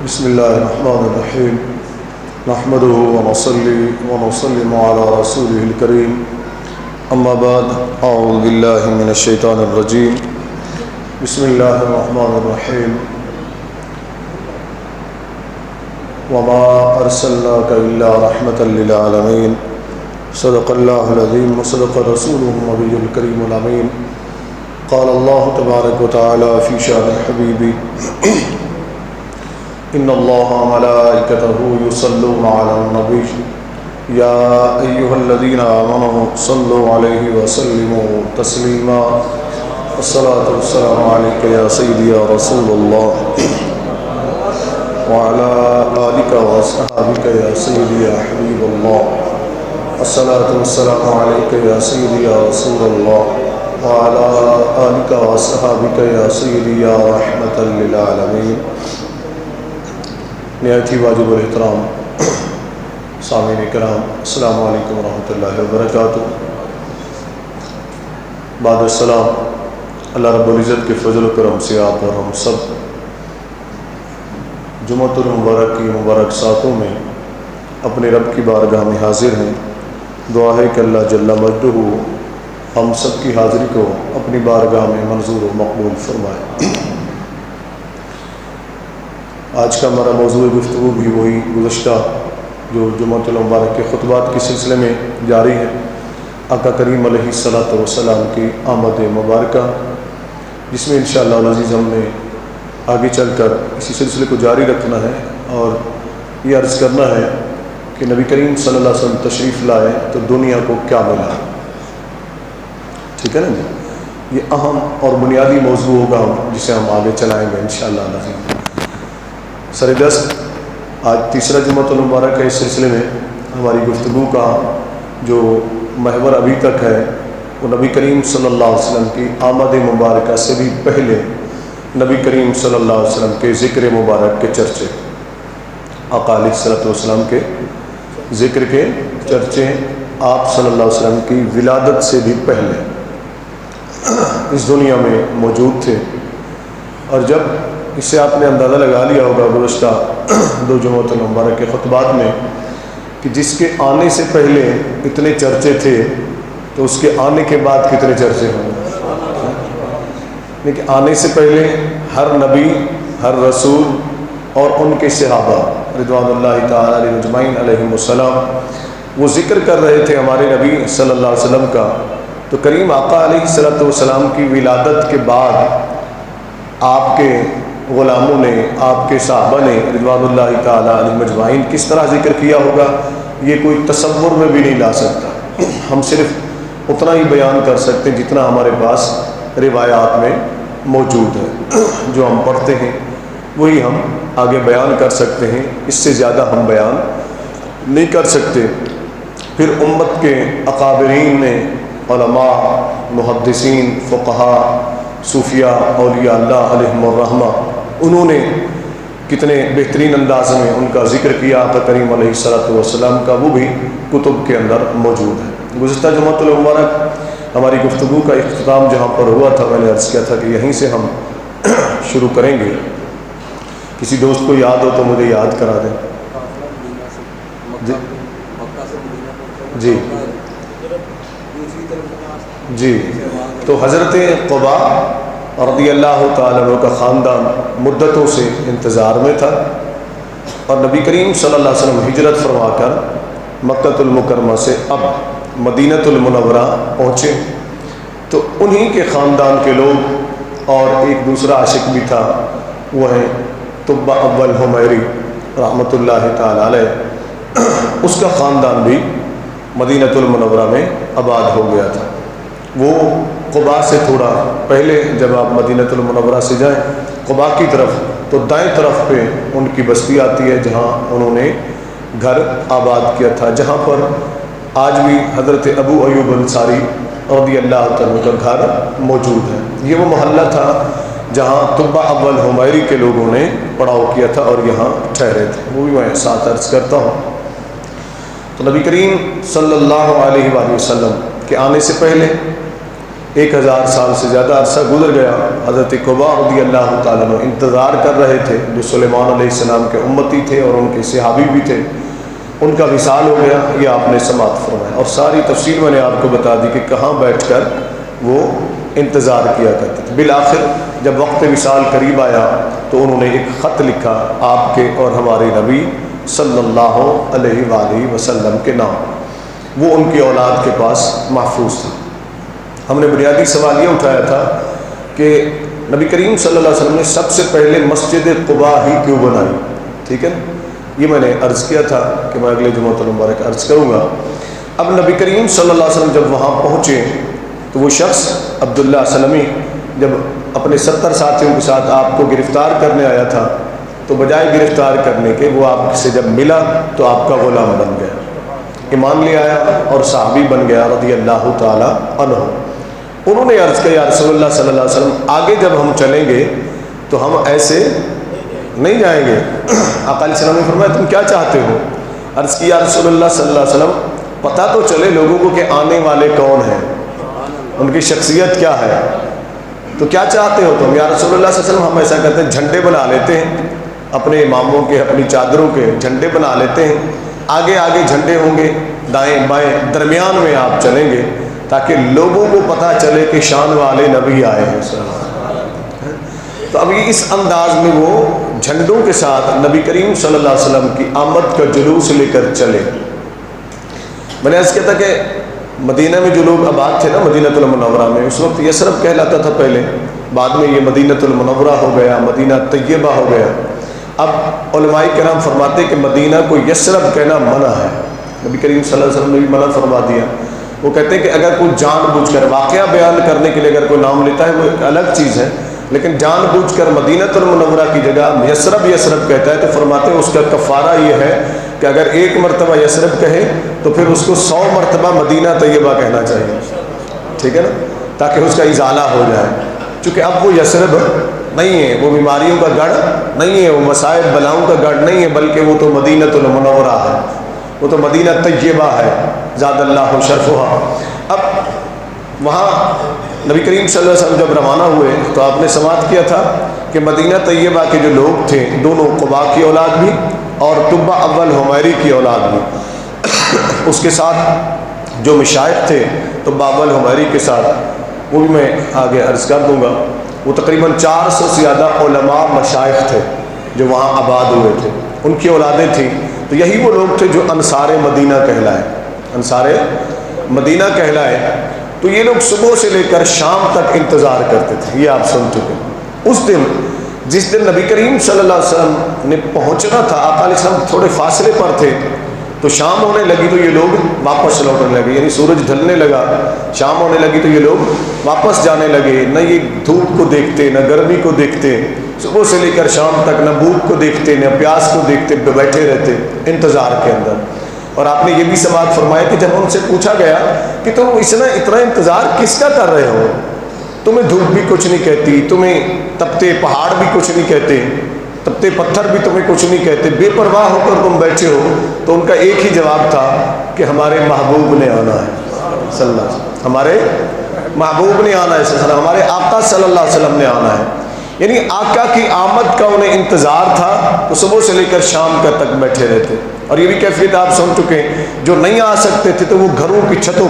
بسم الله الرحمن الرحيم نحمده ونصلي ونسلم على رسوله الكريم أما بعد أعوذ بالله من الشيطان الرجيم بسم الله الرحمن الرحيم وما أرسلناك إلا رحمة للعالمين صدق الله العظيم وصدق رسوله النبي الكريم الأمين قال الله تبارك وتعالى في شأن حبيبي إن الله وملائكته يصلون على النبي يا أيها الذين آمنوا صلوا عليه وسلموا تسليما الصلاة والسلام عليك يا سيدي يا رسول الله وعلى آلك وأصحابك يا سيدي يا حبيب الله الصلاة والسلام عليك يا سيدي يا رسول الله وعلى آلك وأصحابك يا سيدي يا رحمة للعالمين نہایت ہی واجب الاحترام سامعین کرام، السلام علیکم ورحمۃ اللہ وبرکاتہ۔ بعد السلام، اللہ رب العزت کے فضل و کرم سے آپ اور ہم سب جمعۃ المبارک کی مبارک ساتوں میں اپنے رب کی بارگاہ میں حاضر ہیں۔ دعا ہے کہ اللہ جل مجدہ ہم سب کی حاضری کو اپنی بارگاہ میں منظور و مقبول فرمائے۔ آج کا ہمارا موضوع گفتگو بھی وہی گزشتہ جو جمعۃ المبارک کے خطبات کے سلسلے میں جاری ہے، آقا کریم علیہ الصلاۃ والسلام کی آمد مبارکہ، جس میں انشاءاللہ العزیز ہم نے آگے چل کر اسی سلسلے کو جاری رکھنا ہے اور یہ عرض کرنا ہے کہ نبی کریم صلی اللہ علیہ وسلم تشریف لائے تو دنیا کو کیا ملا۔ ٹھیک ہے نا جی، یہ اہم اور بنیادی موضوع ہوگا جسے ہم آگے چلائیں گے انشاءاللہ العزیز۔ سردست آج تیسرا جمعۃ المبارک ہے، اس سلسلے میں ہماری گفتگو کا جو محور ابھی تک ہے وہ نبی کریم صلی اللہ علیہ وسلم کی آمد مبارکہ سے بھی پہلے نبی کریم صلی اللہ علیہ وسلم کے ذکر مبارک کے چرچے، آقا علیہ الصلوۃ والسلام کے ذکر کے چرچے آپ صلی اللہ علیہ وسلم کی ولادت سے بھی پہلے اس دنیا میں موجود تھے۔ اور جب اس سے آپ نے اندازہ لگا لیا ہوگا گزشتہ دو جمعۃ المبارک کے خطبات میں کہ جس کے آنے سے پہلے اتنے چرچے تھے تو اس کے آنے کے بعد کتنے چرچے ہوں گے۔ لیکن آنے سے پہلے ہر نبی، ہر رسول اور ان کے صحابہ رضوان اللہ تعالیٰ علیہ اجمعین علیہم السلام وہ ذکر کر رہے تھے ہمارے نبی صلی اللہ علیہ وسلم کا، تو کریم آقا علیہ الصلوۃ والسلام کی ولادت کے بعد آپ کے غلاموں نے، آپ کے صحابہ نے رضوان اللہ تعالیٰ علیہ اجمعین کس طرح ذکر کیا ہوگا یہ کوئی تصور میں بھی نہیں لا سکتا۔ ہم صرف اتنا ہی بیان کر سکتے ہیں جتنا ہمارے پاس روایات میں موجود ہے، جو ہم پڑھتے ہیں وہی ہم آگے بیان کر سکتے ہیں، اس سے زیادہ ہم بیان نہیں کر سکتے۔ پھر امت کے اکابرین نے، علماء، محدثین، فقہاء، صوفیاء، اولیاء اللہ علیہم الرحمہ، انہوں نے کتنے بہترین انداز میں ان کا ذکر کیا آقا کریم علیہ الصلوۃ والسلام کا، وہ بھی کتب کے اندر موجود ہے۔ گزشتہ جمعۃ المبارک ہماری گفتگو کا اختتام جہاں پر ہوا تھا، میں نے عرض کیا تھا کہ یہیں سے ہم شروع کریں گے۔ کسی دوست کو یاد ہو تو مجھے یاد کرا دیں۔ جی جی تو حضرت قبا رضی اللہ تعالیٰ عنہ کا خاندان مدتوں سے انتظار میں تھا، اور نبی کریم صلی اللہ علیہ وسلم ہجرت فرما کر مکۃ المکرمہ سے اب مدینۃ المنورہ پہنچے، تو انہی کے خاندان کے لوگ، اور ایک دوسرا عاشق بھی تھا، وہ ہے طب اول حمیری رحمۃ اللہ تعالیٰ علیہ، اس کا خاندان بھی مدینۃ المنورہ میں آباد ہو گیا تھا۔ وہ قباء سے تھوڑا پہلے جب آپ مدینۃ المنورہ سے جائیں قباء کی طرف تو دائیں طرف پہ ان کی بستی آتی ہے، جہاں انہوں نے گھر آباد کیا تھا، جہاں پر آج بھی حضرت ابو ایوب انصاری رضی اللہ عنہ کا گھر موجود ہے۔ یہ وہ محلہ تھا جہاں طب اول حمیری کے لوگوں نے پڑاؤ کیا تھا اور یہاں ٹھہرے تھے، وہ بھی میں ساتھ عرض کرتا ہوں۔ تو نبی کریم صلی اللہ علیہ وآلہ وسلم کے آنے سے پہلے 1000 سال سے زیادہ عرصہ گزر گیا. حضرت قبا رضی اللہ تعالیٰ عنہ انتظار کر رہے تھے، جو سلیمان علیہ السلام کے امتی تھے اور ان کے صحابی بھی تھے. ان کا وصال ہو گیا، یہ آپ نے سماعت فرمایا. اور ساری تفصیل میں نے آپ کو بتا دی کہ کہاں بیٹھ کر وہ انتظار کیا کرتے تھے. بالآخر جب وقت وصال قریب آیا تو انہوں نے ایک خط لکھا آپ کے اور ہمارے نبی صلی اللہ علیہ وآلہ وسلم کے نام. وہ ان کی اولاد کے پاس محفوظ تھا. ہم نے بنیادی سوال یہ اٹھایا تھا کہ نبی کریم صلی اللہ علیہ وسلم نے سب سے پہلے مسجد قباء ہی کیوں بنائی؟ ٹھیک ہے، یہ میں نے عرض کیا تھا کہ میں اگلے جمعہ المبارک عرض کروں گا. اب نبی کریم صلی اللہ علیہ وسلم جب وہاں پہنچے تو وہ شخص عبداللہ سلمی جب اپنے 70 ساتھیوں کے ساتھ آپ کو گرفتار کرنے آیا تھا تو بجائے گرفتار کرنے کے وہ آپ سے جب ملا تو آپ کا غلام بن گیا، ایمان لے آیا اور صحابی بن گیا رضی اللہ تعالی عنہ. انہوں نے عرض کیا یا رسول اللہ صلی اللہ علیہ وسلم آگے جب ہم چلیں گے تو ہم ایسے نہیں جائیں گے. آقا علیہ السلام نے فرمایا تم کیا چاہتے ہو؟ عرض کی یا رسول اللہ صلی اللہ علیہ وسلم پتہ تو چلے لوگوں کو کہ آنے والے کون ہیں، ان کی شخصیت کیا ہے، تو کیا چاہتے ہو تم؟ یا رسول اللہ صلی اللہ علیہ وسلم ہم ایسا کرتے ہیں جھنڈے بنا لیتے ہیں اپنے اماموں کے، اپنی چادروں کے جھنڈے بنا لیتے ہیں، آگے آگے جھنڈے ہوں گے، دائیں بائیں درمیان میں آپ چلیں گے تاکہ لوگوں کو پتہ چلے کہ شان والے نبی آئے ہیں. تو اب یہ اس انداز میں وہ جھنڈوں کے ساتھ نبی کریم صلی اللہ علیہ وسلم کی آمد کا جلوس لے کر چلے. میں نے عرض کیا تھا کہ مدینہ میں جو لوگ آباد تھے نا مدینۃ المنورہ میں، اس وقت یثرب کہلاتا تھا پہلے، بعد میں یہ مدینۃ المنورہ ہو گیا، مدینہ طیبہ ہو گیا. اب علماء کرام فرماتے کہ مدینہ کو یثرب کہنا منع ہے، نبی کریم صلی اللہ علیہ وسلم نے بھی منع فرما دیا. وہ کہتے ہیں کہ اگر کوئی جان بوجھ کر واقعہ بیان کرنے کے لیے اگر کوئی نام لیتا ہے وہ ایک الگ چیز ہے، لیکن جان بوجھ کر مدینۃ المنورہ کی جگہ یثرب یثرب کہتا ہے تو فرماتے ہیں اس کا کفارہ یہ ہے کہ اگر 1 مرتبہ یثرب کہے تو پھر اس کو 100 مرتبہ مدینہ طیبہ کہنا چاہیے. ٹھیک ہے نا، تاکہ اس کا ازالہ ہو جائے. چونکہ اب وہ یثرب نہیں ہے، وہ بیماریوں کا گڑھ نہیں ہے، وہ مصائب بلاؤں کا گڑھ نہیں ہے، بلکہ وہ تو مدینۃ المنورہ ہے، وہ تو مدینہ طیبہ ہے، زاد اللہ شرفہا. اب وہاں نبی کریم صلی اللہ علیہ وسلم جب روانہ ہوئے تو آپ نے سماعت کیا تھا کہ مدینہ طیبہ کے جو لوگ تھے دونوں قباء کی اولاد بھی اور تبع اول حمیری کی اولاد بھی، اس کے ساتھ جو مشائخ تھے تبع اول حمیری کے ساتھ، وہ بھی میں آگے عرض کر دوں گا. وہ تقریباً 400 سے زیادہ علماء مشائخ تھے جو وہاں آباد ہوئے تھے، ان کی اولادیں تھیں. تو یہی وہ لوگ تھے جو انصار مدینہ کہلائے، انصار مدینہ کہلائے. تو یہ لوگ صبح سے لے کر شام تک انتظار کرتے تھے. یہ آپ سن چکے. اس دن جس دن نبی کریم صلی اللہ علیہ وسلم نے پہنچنا تھا، آقا علیہ السلام تھوڑے فاصلے پر تھے تو شام ہونے لگی تو یہ لوگ واپس لوٹنے لگے، یعنی سورج ڈھلنے لگا، شام ہونے لگی تو یہ لوگ واپس جانے لگے. نہ یہ دھوپ کو دیکھتے نہ گرمی کو دیکھتے، صبح سے لے کر شام تک نہ بھوک کو دیکھتے نہ پیاس کو دیکھتے، بیٹھے رہتے انتظار کے اندر. اور آپ نے یہ بھی سماعت فرمایا کہ جب ان سے پوچھا گیا کہ تم اتنا انتظار کس کا کر رہے ہو، تمہیں دھوپ بھی کچھ نہیں کہتی، تمہیں تپتے پہاڑ بھی کچھ نہیں کہتے، تپتے پتھر بھی تمہیں کچھ نہیں کہتے، بے پرواہ ہو کر تم بیٹھے ہو. تو ان کا ایک ہی جواب تھا کہ ہمارے محبوب نے آنا ہے صلی اللہ علیہ وسلم، ہمارے محبوب نے آنا ہے صلی اللہ علیہ وسلم، ہمارے آقا صلی اللہ علیہ وسلم نے آنا ہے. یعنی آقا کی آمد کا انہیں انتظار تھا تو صبح سے لے کر شام تک بیٹھے رہتے. اور یہ بھی کیفیت آپ سن چکے، جو نہیں آ سکتے تھے تو وہ گھروں کی چھتوں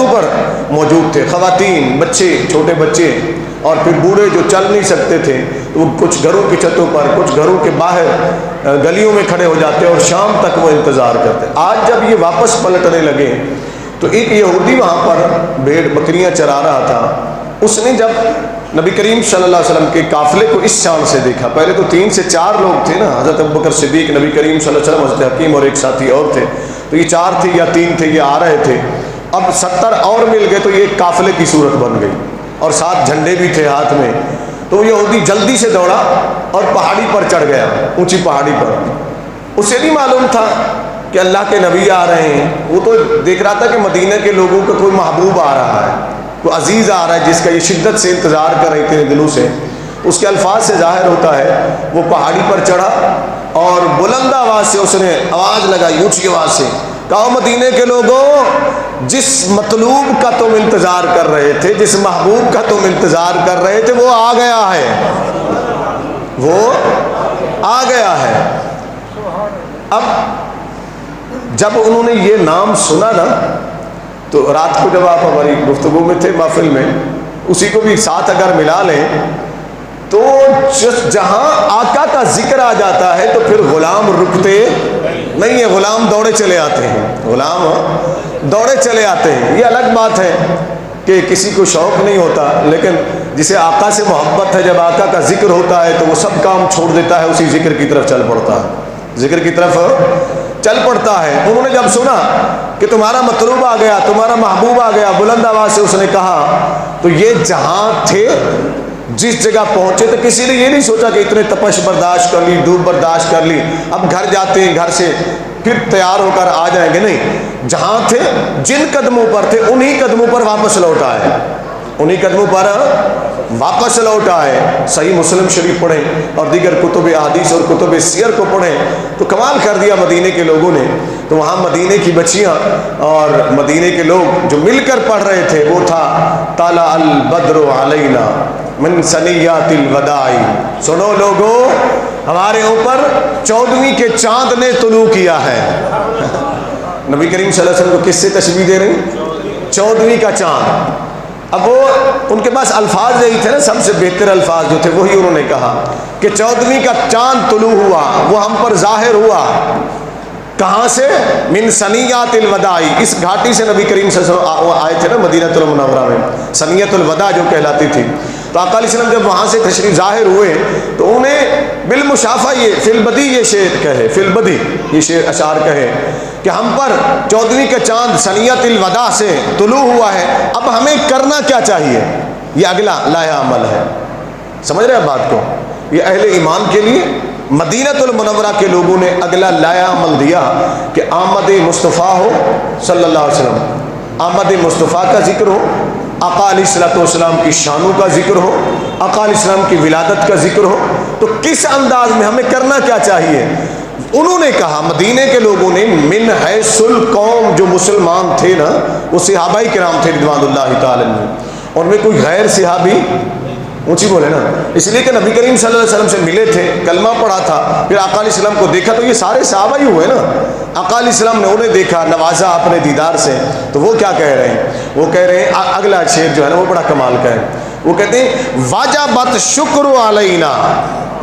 پر موجود تھے، خواتین، بچے، چھوٹے بچے اور پھر بوڑھے جو چل نہیں سکتے تھے تو وہ کچھ گھروں کی چھتوں پر، کچھ گھروں کے باہر گلیوں میں کھڑے ہو جاتے اور شام تک وہ انتظار کرتے. آج جب یہ واپس پلٹنے لگے تو ایک یہودی وہاں پر بھیڑ بکریاں چرا رہا تھا. اس نے جب نبی کریم صلی اللہ علیہ وسلم کے قافلے کو اس شان سے دیکھا، پہلے تو 3 سے 4 لوگ تھے نا، حضرت ابوبکر صدیق، نبی کریم صلی اللہ علیہ وسلم، حضرت حکیم اور ایک ساتھی اور تھے، تو یہ 4 تھے یا 3 تھے، یہ آ رہے تھے. اب 70 اور مل گئے تو یہ ایک قافلے کی صورت بن گئی اور ساتھ جھنڈے بھی تھے ہاتھ میں. تو وہ یہودی جلدی سے دوڑا اور پہاڑی پر چڑھ گیا، اونچی پہاڑی پر. اسے نہیں معلوم تھا کہ اللہ کے نبی آ رہے ہیں، وہ تو دیکھ رہا تھا کہ مدینہ کے لوگوں کا کوئی محبوب آ رہا ہے، کوئی عزیز آ رہا ہے جس کا یہ شدت سے انتظار کر رہے تھے دلوں سے. اس کے الفاظ سے ظاہر ہوتا ہے وہ پہاڑی پر چڑھا اور بلند آواز سے اس نے آواز لگائی، اونچی آواز سے، کہا مدینے کے لوگوں جس مطلوب کا تم انتظار کر رہے تھے، جس محبوب کا تم انتظار کر رہے تھے، وہ آ گیا ہے، وہ آ گیا ہے۔ اب جب انہوں نے یہ نام سنا نا، تو رات کو جب آپ ہماری گفتگو میں تھے محفل میں، اسی کو بھی ساتھ اگر ملا لیں تو جہاں آقا کا ذکر آ جاتا ہے تو پھر غلام رکتے نہیں ہیں، غلام دوڑے چلے آتے ہیں، غلام دوڑے چلے آتے ہیں۔ یہ الگ بات ہے کہ کسی کو شوق نہیں ہوتا، لیکن جسے آقا سے محبت ہے، جب آقا کا ذکر ہوتا ہے تو وہ سب کام چھوڑ دیتا ہے، اسی ذکر کی طرف چل پڑتا ہے، ذکر کی طرف چل پڑتا ہے۔ انہوں نے جب سنا کہ تمہارا مطلوب آ گیا، تمہارا محبوب آ گیا، بلند آواز سے اس نے کہا، تو یہ جہاں تھے، جس جگہ پہنچے، تو کسی نے یہ نہیں سوچا کہ اتنے تپش برداشت کر لی، دھوپ برداشت کر لی، اب گھر جاتے ہیں، گھر سے پھر تیار ہو کر آ جائیں گے، نہیں، جہاں تھے، جن قدموں پر تھے، انہی قدموں پر واپس لوٹ آئے، انہی قدموں پر واپس لوٹ آئے۔ صحیح مسلم شریف پڑھیں اور دیگر کتب احادیث اور کتب سیر کو پڑھیں تو کمال کر دیا مدینے کے لوگوں نے۔ تو وہاں مدینے کی بچیاں اور مدینے کے لوگ جو مل کر پڑھ رہے تھے، وہ تھا طلع البدر علینا من ثنیات الوداع، سنو لوگو، ہمارے اوپر 14ویں کے چاند نے طلوع کیا ہے۔ نبی کریم صلی اللہ علیہ وسلم کو کس سے تشبیہ دے رہے ہیں؟ 14ویں کا چاند۔ اب وہ ان کے پاس الفاظ یہی تھے نا، سب سے بہتر الفاظ جو تھے وہی انہوں نے کہا کہ 14ویں کا چاند طلوع ہوا، وہ ہم پر ظاہر ہوا، کہاں سے؟ من ثنیات الوداع، اس گھاٹی سے نبی کریم صلی اللہ علیہ وسلم آئے تھے نا مدینہ المنورہ میں، ثنیۃ الوداع جو کہلاتی تھی۔ تو آقا علیہ السلام جب وہاں سے تشریف ظاہر ہوئے تو انہیں بالمشافہ یہ فی البدی یہ شعر کہے، فی البدی یہ شعر اشعار کہے کہ ہم پر 14ویں کا چاند ثنیۃ الوداع سے طلوع ہوا ہے، اب ہمیں کرنا کیا چاہیے؟ یہ اگلا لائحہ عمل ہے، سمجھ رہے ہیں بات کو؟ یہ اہل ایمان کے لیے مدینہ المنورہ کے لوگوں نے اگلا لائحہ عمل دیا کہ آمد مصطفیٰ ہو صلی اللہ علیہ وسلم، آمد مصطفیٰ کا ذکر ہو، آقا علیہ السلام کی شانوں کا ذکر ہو، آقا علیہ السلام کی ولادت کا ذکر ہو، تو کس انداز میں ہمیں کرنا کیا چاہیے؟ انہوں نے کہا، مدینے کے لوگوں نے، من حیث القوم، جو مسلمان تھے نا وہ صحابہ کرام تھے رضوان اللہ تعالی عنہم، ان میں کوئی غیر صحابی، اونچی بولے نا، اس لیے کہ نبی کریم صلی اللہ علیہ وسلم سے ملے تھے، کلمہ پڑھا تھا، پھر آقا علیہ السلام کو دیکھا، تو یہ سارے صحابہ ہی ہوئے نا۔ آقا علیہ السلام نے انہیں دیکھا، نوازا اپنے دیدار سے، تو وہ کیا کہہ رہے ہیں؟ وہ کہہ رہے ہیں، اگلا شعر جو ہے نا وہ بڑا کمال کا ہے، وہ کہتے ہیں واجبت شکر علینا،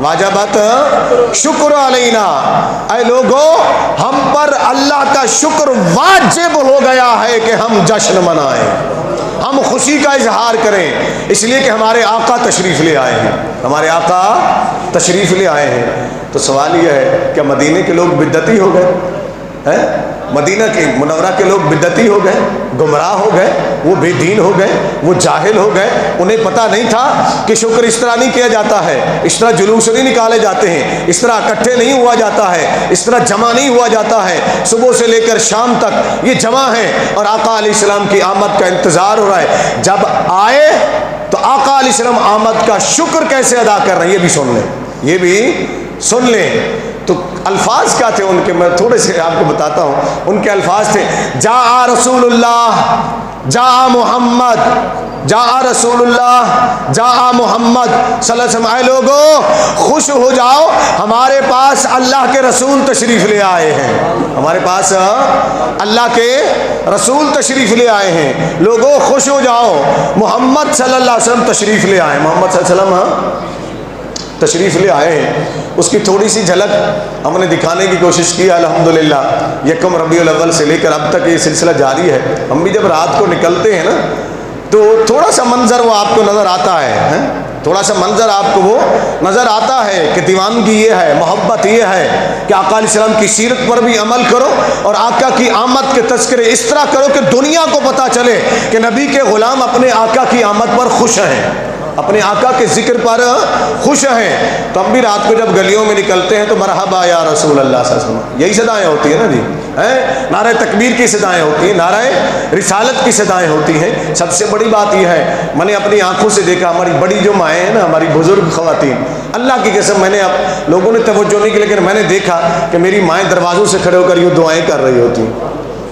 واجبت شکر علینا، اے لوگو ہم پر اللہ کا شکر واجب ہو گیا ہے کہ ہم جشن منائیں، ہم خوشی کا اظہار کریں، اس لیے کہ ہمارے آقا تشریف لے آئے ہیں، ہمارے آقا تشریف لے آئے ہیں۔ تو سوال یہ ہے کہ مدینے کے لوگ بدعتی ہو گئے ہیں؟ مدینہ کے منورہ کے لوگ بدعتی ہو گئے، گمراہ ہو گئے، وہ بے دین ہو گئے، وہ جاہل ہو گئے، انہیں پتہ نہیں تھا کہ شکر اس طرح نہیں کیا جاتا ہے، اس طرح جلوس نہیں نکالے جاتے ہیں، اس طرح اکٹھے نہیں ہوا جاتا ہے، اس طرح جمع نہیں ہوا جاتا ہے، صبح سے لے کر شام تک یہ جمع ہیں اور آقا علیہ السلام کی آمد کا انتظار ہو رہا ہے۔ جب آئے تو آقا علیہ السلام آمد کا شکر کیسے ادا کر رہے ہیں، یہ بھی سن لیں، یہ بھی سن لیں۔ تو الفاظ کیا تھے ان کے، میں تھوڑے سے آپ کو بتاتا ہوں۔ ان کے الفاظ تھے، جاء رسول اللہ، جاء محمد، جاء رسول اللہ، جاء محمد صلی اللہ علیہ وسلم، اے لوگو خوش ہو جاؤ، ہمارے پاس اللہ کے رسول تشریف لے آئے ہیں، ہمارے پاس اللہ کے رسول تشریف لے آئے ہیں، لوگو خوش ہو جاؤ، محمد صلی اللہ علیہ وسلم تشریف لے آئے، محمد صلی اللہ علیہ وسلم تشریف لے آئے ہیں۔ اس کی تھوڑی سی جھلک ہم نے دکھانے کی کوشش کی، الحمدللہ یکم ربیع الاول سے لے کر اب تک یہ سلسلہ جاری ہے۔ ہم بھی جب رات کو نکلتے ہیں نا تو تھوڑا سا منظر وہ آپ کو نظر آتا ہے، تھوڑا سا منظر آپ کو وہ نظر آتا ہے کہ دیوانگی یہ ہے، محبت یہ ہے کہ آقا علیہ السلام کی سیرت پر بھی عمل کرو اور آقا کی آمد کے تذکرے اس طرح کرو کہ دنیا کو پتہ چلے کہ نبی کے غلام اپنے آقا کی آمد پر خوش ہیں، اپنے آقا کے ذکر پر خوش ہیں۔ تو ہم بھی رات کو جب گلیوں میں نکلتے ہیں تو مرحبا یا رسول اللہ صلی اللہ علیہ وسلم، یہی صدائیں ہوتی ہیں نا جی، نعرہ تکبیر کی صدائیں ہوتی ہیں، نعرہ رسالت کی صدائیں ہوتی ہیں۔ سب سے بڑی بات یہ ہے، میں نے اپنی آنکھوں سے دیکھا، ہماری بڑی جو مائیں ہیں نا، ہماری بزرگ خواتین، اللہ کی قسم، میں نے اب لوگوں نے توجہ نہیں کی لیکن میں نے دیکھا کہ میری مائیں دروازوں سے کھڑے ہو کر یوں دعائیں کر رہی ہوتی ہیں،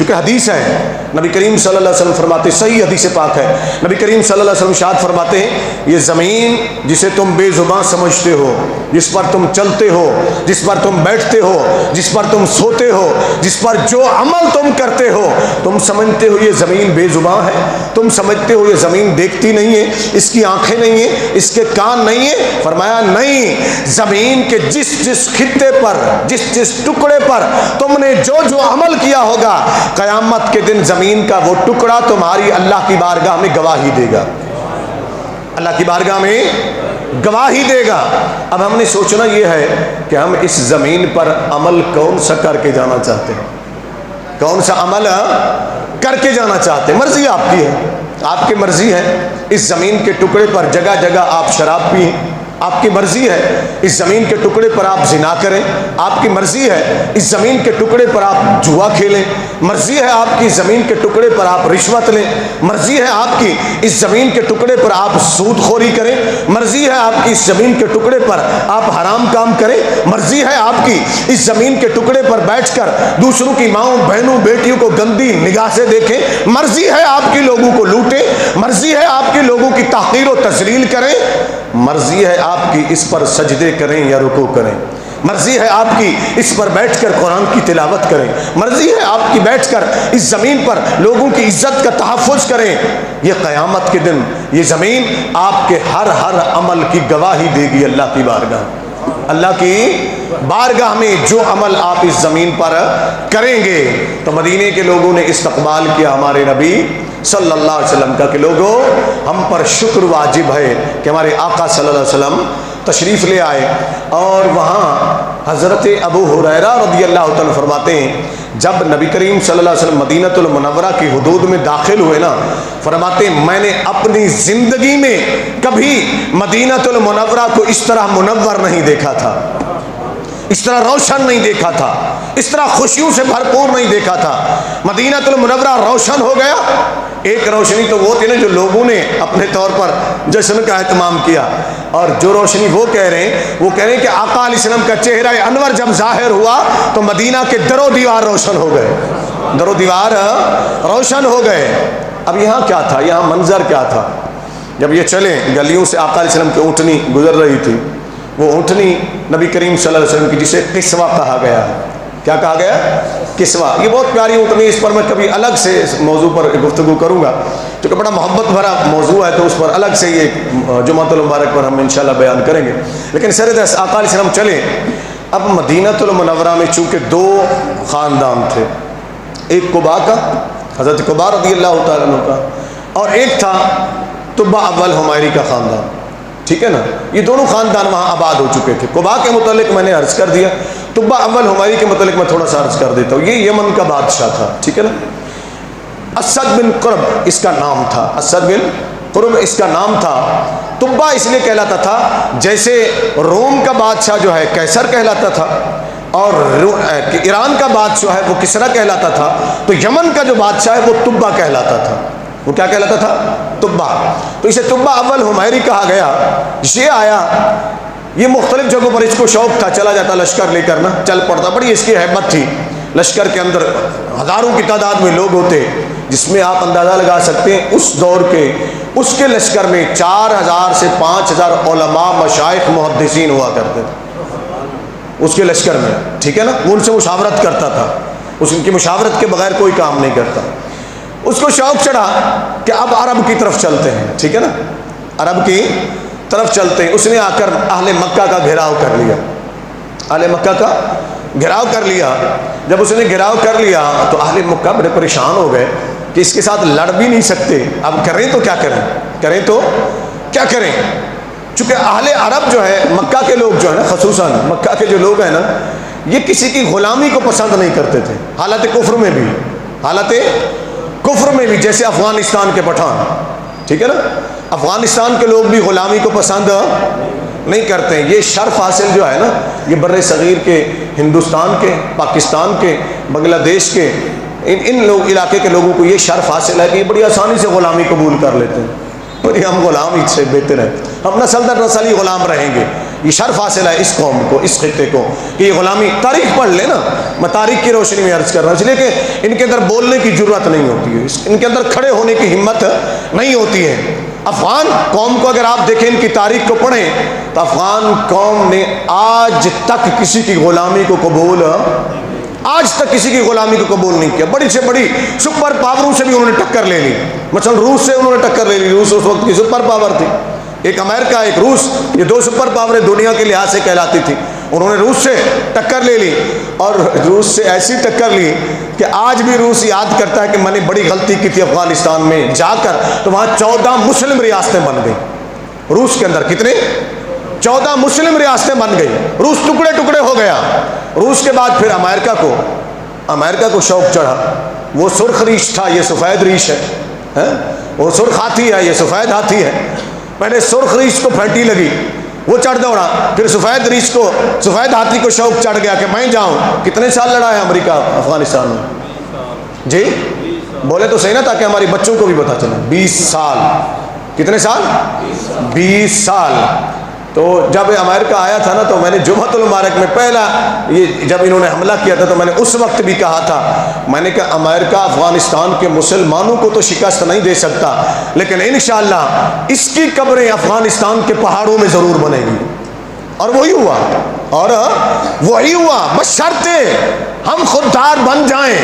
چونکہ حدیث ہے، نبی کریم صلی اللہ علیہ وسلم فرماتے، صحیح حدیث پاک ہے، نبی کریم صلی اللہ علیہ وسلم ارشاد فرماتے ہیں، یہ زمین جسے تم بے زباں سمجھتے ہو، جس پر تم چلتے ہو، جس پر تم بیٹھتے ہو، جس پر تم سوتے ہو، جس پر جو عمل تم کرتے ہو، تم سمجھتے ہو یہ زمین بے زباں ہے، تم سمجھتے ہو یہ زمین دیکھتی نہیں ہے، اس کی آنکھیں نہیں ہیں، اس کے کان نہیں ہیں؟ فرمایا نہیں، زمین کے جس جس خطے پر، جس جس ٹکڑے پر تم نے جو جو عمل کیا ہوگا، قیامت کے دن زمین کا وہ ٹکڑا تمہاری اللہ کی بارگاہ میں گواہی دے گا، اللہ کی بارگاہ میں گواہی دے گا۔ اب ہم نے سوچنا یہ ہے کہ ہم اس زمین پر عمل کون سا کر کے جانا چاہتے ہیں، کون سا عمل کر کے جانا چاہتے ہیں۔ مرضی آپ کی ہے، آپ کی مرضی ہے اس زمین کے ٹکڑے پر جگہ جگہ آپ شراب پئیں، آپ کی مرضی ہے اس زمین کے ٹکڑے پر آپ زنا کریں، آپ کی مرضی ہے اس زمین کے ٹکڑے پر آپ جوا کھیلیں، مرضی ہے آپ کی زمین کے ٹکڑے پر آپ رشوت لیں، مرضی ہے آپ کی اس زمین کے ٹکڑے پر آپ سود خوری کریں، مرضی ہے آپ کی اس زمین کے ٹکڑے پر آپ حرام کام کریں، مرضی ہے آپ کی اس زمین کے ٹکڑے پر بیٹھ کر دوسروں کی ماؤں بہنوں بیٹیوں کو گندی نگاہ سے دیکھیں، مرضی ہے آپ کی لوگوں کو لوٹیں، مرضی ہے آپ کی لوگوں کی تحقیر و تذلیل کریں، مرضی ہے آپ کی اس پر سجدے کریں یا رکوع کریں، مرضی ہے آپ کی اس پر بیٹھ کر قرآن کی تلاوت کریں، مرضی ہے آپ کی بیٹھ کر اس زمین پر لوگوں کی عزت کا تحفظ کریں۔ یہ قیامت کے دن یہ زمین آپ کے ہر عمل کی گواہی دے گی اللہ کی بارگاہ، اللہ کی بارگاہ میں جو عمل آپ اس زمین پر کریں گے۔ تو مدینے کے لوگوں نے استقبال کیا ہمارے نبی صلی اللہ علیہ وسلم کا کہ لوگوں ہم پر شکر واجب ہے کہ ہمارے آقا صلی اللہ علیہ وسلم تشریف لے آئے۔ اور وہاں حضرت ابو ہریرہ رضی اللہ تعالیٰ فرماتے ہیں جب نبی کریم صلی اللہ علیہ وسلم مدینہ المنورہ کی حدود میں داخل ہوئے نا، فرماتے ہیں میں نے اپنی زندگی میں کبھی مدینہ المنورہ کو اس طرح منور نہیں دیکھا تھا، اس طرح روشن نہیں دیکھا تھا، اس طرح خوشیوں سے بھرپور نہیں دیکھا تھا۔ مدینہ المنورہ روشن ہو گیا۔ ایک روشنی تو وہ تھی نا جو لوگوں نے اپنے طور پر جشن کا اہتمام کیا، اور جو روشنی وہ کہہ رہے ہیں کہ آقا علیہ السلام کا چہرہ انور جب ظاہر ہوا تو مدینہ کے در و دیوار روشن ہو گئے، در و دیوار روشن ہو گئے۔ اب یہاں کیا تھا، یہاں منظر کیا تھا؟ جب یہ چلے گلیوں سے آقا علیہ السلام کی اونٹنی گزر رہی تھی، وہ اونٹنی نبی کریم صلی اللہ علیہ وسلم کی جسے قصوہ کہا گیا ہے۔ کیا کہا گیا؟ قصوہ۔ یہ بہت پیاری اونٹنی، اس پر میں کبھی الگ سے اس موضوع پر گفتگو کروں گا کیونکہ بڑا محبت بھرا موضوع ہے، تو اس پر الگ سے یہ جمعۃ المبارک پر ہم انشاءاللہ بیان کریں گے۔ لیکن سر آقا علیہ السلام چلے۔ اب مدینہ المنورہ میں چونکہ دو خاندان تھے، ایک قبا کا، حضرت قبا رضی اللہ تعالیٰ عنہ کا، اور ایک تھا طبع اول حمیری کا خاندان، ٹھیک ہے نا؟ یہ دونوں خاندان وہاں آباد ہو چکے تھے۔ قبا کے متعلق میں نے عرض کر دیا، طبع اول حمیری کے متعلق میں تھوڑا سا عرض کر دیتا ہوں۔ یہ یمن کا بادشاہ تھا، ٹھیک ہے نا؟ اسد بن قرب اس کا نام تھا، اسد بن قرب اس کا نام تھا۔ طبع اس لیے کہلاتا تھا جیسے روم کا بادشاہ جو ہے قیصر کہلاتا تھا، اور ایران کا بادشاہ ہے وہ کسریٰ کہلاتا تھا، تو یمن کا جو بادشاہ ہے وہ طبع کہلاتا تھا۔ وہ کیا کہلاتا تھا؟ طبع۔ تو اسے طبع اول حمیری کہا گیا۔ یہ آیا، یہ مختلف جگہوں پر اس کو شوق تھا، چلا جاتا لشکر لے کر نا، چل پڑتا، بڑی اس کی ہیبت تھی۔ لشکر کے اندر ہزاروں کی تعداد میں لوگ ہوتے، جس میں آپ اندازہ لگا سکتے ہیں اس دور کے اس کے لشکر میں 4000 سے 5000 علماء، مشائخ، محدثین ہوا کرتے تھے اس کے لشکر میں، ٹھیک ہے نا؟ وہ ان سے مشاورت کرتا تھا، اس ان کی مشاورت کے بغیر کوئی کام نہیں کرتا۔ اس کو شوق چڑھا کہ اب عرب کی طرف چلتے ہیں، ٹھیک ہے نا؟ عرب کی طرف چلتے ہیں۔ اس نے آ کر اہل مکہ کا گھیراؤ کر لیا، اہل مکہ کا گھیراؤ کر لیا۔ جب اس نے گھیراؤ کر لیا تو اہل مکہ بڑے پریشان ہو گئے کہ اس کے ساتھ لڑ بھی نہیں سکتے، اب کریں تو کیا کریں، کریں تو کیا کریں؟ چونکہ اہل عرب جو ہے، مکہ کے لوگ جو ہے نا، خصوصاً مکہ کے جو لوگ ہیں نا، یہ کسی کی غلامی کو پسند نہیں کرتے تھے، حالت کفر میں بھی، حالت کفر میں بھی، جیسے افغانستان کے پٹھان، ٹھیک ہے نا؟ افغانستان کے لوگ بھی غلامی کو پسند نہیں کرتے ہیں۔ یہ شرف حاصل جو ہے نا، یہ بر صغیر کے، ہندوستان کے، پاکستان کے، بنگلہ دیش کے، ان لوگ علاقے کے لوگوں کو یہ شرف حاصل ہے کہ یہ بڑی آسانی سے غلامی قبول کر لیتے ہیں، اور ہم غلام ہی سے بہتر ہیں، ہم نسل در نسل ہی غلام رہیں گے۔ یہ شرف حاصل ہے اس قوم کو، اس خطے کو، کہ یہ غلامی، تاریخ پڑھ لے نا، میں تاریخ کی روشنی میں عرض کر رہا ہوں، اس لیے کہ ان کے اندر بولنے کی جرات نہیں ہوتی ہے، ان کے اندر کھڑے ہونے کی ہمت نہیں ہوتی ہے۔ افغان قوم کو اگر آپ دیکھیں، ان کی تاریخ کو پڑھیں، تو افغان قوم نے آج تک کسی کی غلامی کو قبول، آج تک کسی کی غلامی کو قبول نہیں کیا۔ بڑی سے بڑی سپر پاوروں سے بھی انہوں نے ٹکر لے لی، مثلا روس سے انہوں نے ٹکر لے لی، روس اس وقت کی سپر پاور تھی، ایک امریکہ ایک روس، یہ دو سپر پاوریں دنیا کے لحاظ سے کہلاتی تھی، انہوں نے روس سے ٹکر لے لی، اور روس سے ایسی ٹکر لی کہ آج بھی روس یاد کرتا ہے کہ میں نے بڑی غلطی کی تھی افغانستان میں جا کر، تو وہاں 14 مسلم ریاستیں بن گئی، روس کے اندر کتنے؟ 14 مسلم ریاستیں بن گئی، روس ٹکڑے ٹکڑے ہو گیا۔ روس کے بعد پھر امریکہ کو شوق چڑھا، وہ سرخ ریچھ تھا، یہ سفید ریچھ ہے، وہ سرخ ہاتھی ہے، یہ سفید ہاتھی ہے، پہلے سرخ ریچھ کو پھینٹی لگی، وہ چڑھ دوڑا، پھر سفید ریچھ کو، سفید ہاتھی کو شوق چڑھ گیا کہ میں جاؤں۔ کتنے سال لڑا ہے امریکہ افغانستان میں؟ جی بولے تو صحیح نا، تاکہ ہماری بچوں کو بھی پتا چلے۔ 20 سال۔ کتنے سال؟ 20 سال۔ تو جب امریکہ آیا تھا نا، تو میں نے جمعۃ المبارک میں پہلا، یہ جب انہوں نے حملہ کیا تھا، تو میں نے اس وقت بھی کہا تھا، میں نے کہا امریکہ افغانستان کے مسلمانوں کو تو شکست نہیں دے سکتا، لیکن انشاءاللہ اس کی قبریں افغانستان کے پہاڑوں میں ضرور بنے گی۔ اور وہی ہوا، اور وہی ہوا، بس شرطے ہم خوددار بن جائیں،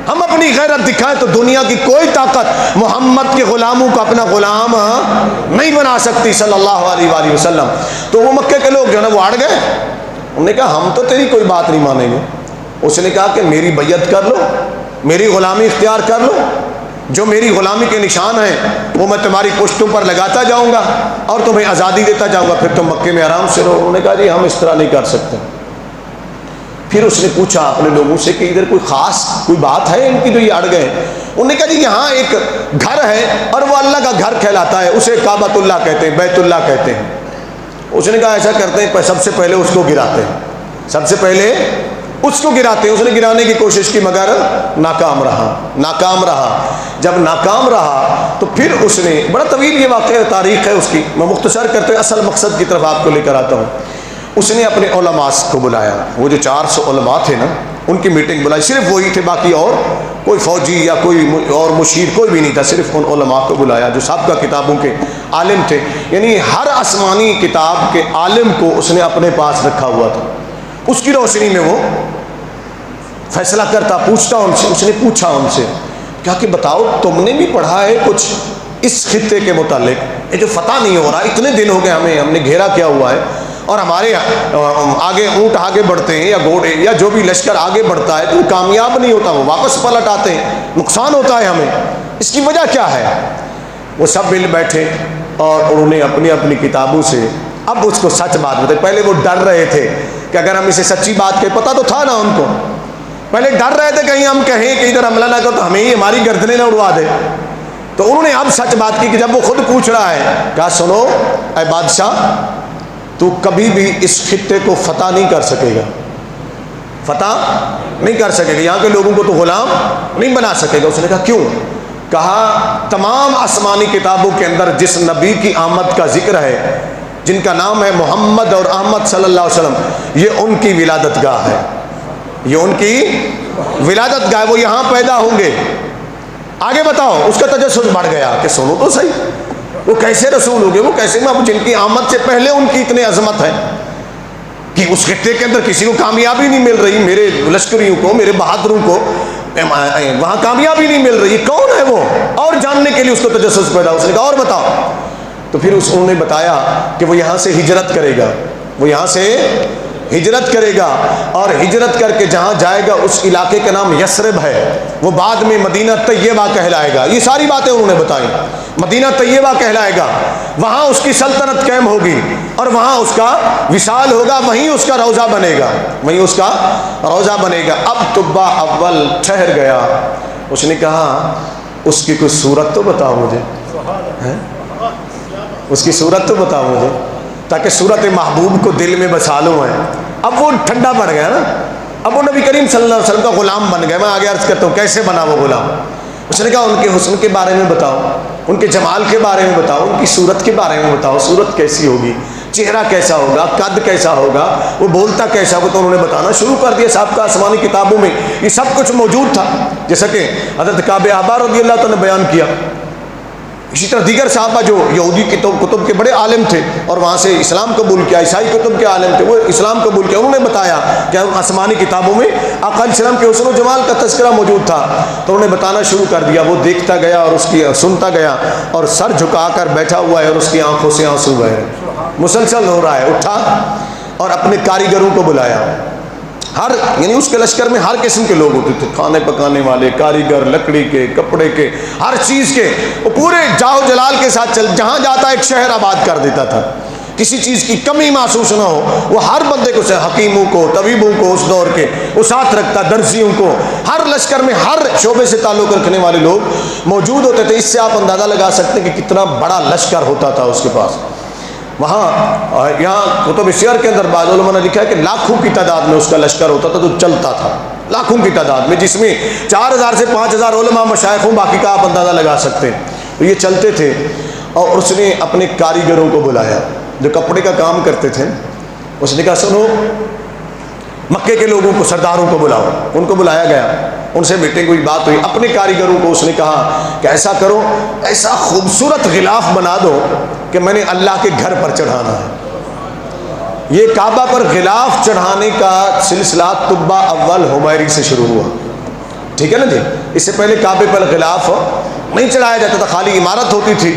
ہم اپنی غیرت دکھائیں، تو دنیا کی کوئی طاقت محمد کے غلاموں کو اپنا غلام نہیں بنا سکتی صلی اللہ علیہ وآلہ وسلم۔ تو وہ مکے کے لوگ جو ہے نا، وہ اڑ گئے، انہوں نے کہا ہم تو تیری کوئی بات نہیں مانیں گے۔ اس نے کہا کہ میری بیعت کر لو، میری غلامی اختیار کر لو، جو میری غلامی کے نشان ہیں وہ میں تمہاری پشتوں پر لگاتا جاؤں گا اور تمہیں آزادی دیتا جاؤں گا، پھر تم مکے میں آرام سے رہو۔ انہوں نے کہا جی ہم اس طرح نہیں کر سکتے۔ پھر اس نے پوچھا اپنے لوگوں سے کہ ادھر کوئی خاص کوئی بات ہے ان کی جو یہ اڑ گئے؟ انہوں نے کہا جی یہاں ایک گھر ہے اور وہ اللہ کا گھر کہلاتا ہے، اسے کعبۃ اللہ کہتے ہیں، بیت اللہ کہتے ہیں۔ اس نے کہا ایسا کرتے ہیں، سب سے پہلے اس کو گراتے ہیں، سب سے پہلے اس کو گراتے ہیں۔ اس نے گرانے کی کوشش کی مگر ناکام رہا۔ جب ناکام رہا تو پھر اس نے، بڑا طویل یہ واقعہ تاریخ ہے اس کی، میں مختصر کرتے ہوئے اصل مقصد کی طرف آپ کو لے کر آتا ہوں۔ اس نے اپنے علماء کو بلایا، وہ جو 400 علماء تھے نا، ان کی میٹنگ بلائی، صرف وہی تھے، باقی اور کوئی فوجی یا کوئی اور مشیر کوئی بھی نہیں تھا، صرف ان علماء کو بلایا جو سابقہ کتابوں کے عالم تھے، یعنی ہر آسمانی کتاب کے عالم کو اس نے اپنے پاس رکھا ہوا تھا، اس کی روشنی میں وہ فیصلہ کرتا، پوچھتا ان سے۔ اس نے پوچھا ان سے کیا کہ بتاؤ تم نے بھی پڑھا ہے کچھ اس خطے کے متعلق، یہ جو فتح نہیں ہو رہا، اتنے دن ہو گئے ہم نے گھیرا کیا ہوا ہے، اور ہمارے آگے اونٹ آگے بڑھتے ہیں یا گھوڑے یا جو بھی لشکر آگے بڑھتا ہے تو کامیاب نہیں ہوتا، وہ واپس پلٹ آتے ہیں، نقصان ہوتا ہے ہمیں، اس کی وجہ کیا ہے؟ وہ سب مل بیٹھے اور انہوں نے اپنی اپنی کتابوں سے اب اس کو سچ بات بتائی۔ پہلے وہ ڈر رہے تھے کہ اگر ہم اسے سچی بات کہیں، پتہ تو تھا نا ان کو، پہلے ڈر رہے تھے کہیں ہم کہیں کہ ادھر حملہ نہ کرو تو ہمیں ہی ہماری گردنیں نہ اڑوا دے۔ تو انہوں نے اب سچ بات کی کہ جب وہ خود پوچھ رہا ہے، کہا سنو اے بادشاہ، تو کبھی بھی اس خطے کو فتح نہیں کر سکے گا، فتح نہیں کر سکے گا، یہاں کے لوگوں کو تو غلام نہیں بنا سکے گا۔ اس نے کہا کیوں؟ کہا تمام آسمانی کتابوں کے اندر جس نبی کی آمد کا ذکر ہے، جن کا نام ہے محمد اور احمد صلی اللہ علیہ وسلم، یہ ان کی ولادت گاہ ہے، یہ ان کی ولادت گاہ ہے، وہ یہاں پیدا ہوں گے۔ آگے بتاؤ، اس کا تجسس بڑھ گیا کہ سنو تو صحیح، وہ کیسے رسول ہو گئے، وہ کیسے محبوب، جن کی آمد سے پہلے ان کی اتنی عظمت ہے کہ اس خطے کے اندر کسی کو کامیابی نہیں مل رہی، میرے لشکریوں کو، میرے بہادروں کو وہاں کامیابی نہیں مل رہی، کون ہے وہ؟ اور جاننے کے لیے اس کو تجسس پیدا۔ اس نے کہا اور بتاؤ، تو پھر انہوں نے بتایا کہ وہ یہاں سے ہجرت کرے گا، وہ یہاں سے ہجرت کرے گا، اور ہجرت کر کے جہاں جائے گا اس علاقے کا نام یثرب ہے، وہ بعد میں مدینہ طیبہ کہلائے گا۔ یہ ساری باتیں انہوں نے بتائی، مدینہ طیبہ کہلائے گا، وہاں اس کی سلطنت قائم ہوگی اور وہاں اس کا وصال ہوگا، وہیں اس کا روضہ بنے گا، وہیں اس کا روضہ بنے گا۔ اب تبا اول ٹھہر گیا، اس نے کہا اس کی کوئی صورت تو بتاؤ مجھے، اس کی صورت تو بتاؤ مجھے، تاکہ صورت محبوب کو دل میں بسا لوں میں۔ اب وہ ٹھنڈا پڑ گیا نا، اب وہ نبی کریم صلی اللہ علیہ وسلم کا غلام بن گیا۔ میں آگے عرض کرتا ہوں کیسے بنا وہ غلام۔ اس نے کہا ان کے حسن کے بارے میں بتاؤ، ان کے جمال کے بارے میں بتاؤ، ان کی صورت کے بارے میں بتاؤ، صورت کیسی ہوگی، چہرہ کیسا ہوگا، قد کیسا ہوگا، وہ بولتا کیسا ہوگا، تو انہوں نے بتانا شروع کر دیا۔ صاحب کا آسمانی کتابوں میں یہ سب کچھ موجود تھا، جیسا کہ حضرت کعب احبار رضی اللہ تعالیٰ نے بیان کیا۔ اسی طرح دیگر صحابہ جو یہودی کتب کے بڑے عالم تھے اور وہاں سے اسلام قبول کیا، عیسائی کتب کے عالم تھے، وہ اسلام قبول کیا، انہوں نے بتایا کہ آسمانی کتابوں میں آقا علیہ السلام کے حسن و جمال کا تذکرہ موجود تھا، تو انہوں نے بتانا شروع کر دیا۔ وہ دیکھتا گیا اور اس کی سنتا گیا اور سر جھکا کر بیٹھا ہوا ہے اور اس کی آنکھوں سے آنسو بہہ رہے، مسلسل ہو رہا ہے۔ اٹھا اور اپنے کاریگروں کو بلایا، یعنی اس کے لشکر میں ہر قسم کے لوگ ہوتے تھے، کھانے پکانے والے، کاریگر، لکڑی کے، کپڑے کے، ہر چیز کے، وہ پورے جاؤ جلال کے ساتھ جہاں جاتا ایک شہر آباد کر دیتا تھا، کسی چیز کی کمی محسوس نہ ہو۔ وہ ہر بندے کو، حکیموں کو، طبیبوں کو اس دور کے وہ ساتھ رکھتا، درزیوں کو، ہر لشکر میں ہر شعبے سے تعلق رکھنے والے لوگ موجود ہوتے تھے۔ اس سے آپ اندازہ لگا سکتے ہیں کہ کتنا بڑا لشکر ہوتا تھا اس کے پاس۔ وہاں یہاں کتب سیر کے اندر بعض علماء نے لکھا ہے کہ لاکھوں کی تعداد میں اس کا لشکر ہوتا تھا، تو چلتا تھا لاکھوں کی تعداد میں، جس میں 4000 سے 5000 علماء مشائخ ہوں، باقی کا آپ اندازہ لگا سکتے ہیں۔ تو یہ چلتے تھے اور اس نے اپنے کاریگروں کو بلایا جو کپڑے کا کام کرتے تھے۔ اس نے کہا سنو، مکے کے لوگوں کو، سرداروں کو بلاؤ۔ ان کو بلایا گیا، ان سے میٹنگ ہوئی، بات ہوئی۔ اپنے کاریگروں کو اس نے کہا کہ ایسا کرو، ایسا خوبصورت غلاف بنا دو کہ میں نے اللہ کے گھر پر چڑھانا ہے۔ یہ کعبہ پر غلاف چڑھانے کا سلسلہ طبہ اول حمیری سے شروع ہوا، ٹھیک ہے نا جی۔ اس سے پہلے کعبے پر غلاف نہیں چڑھایا جاتا تھا، خالی عمارت ہوتی تھی۔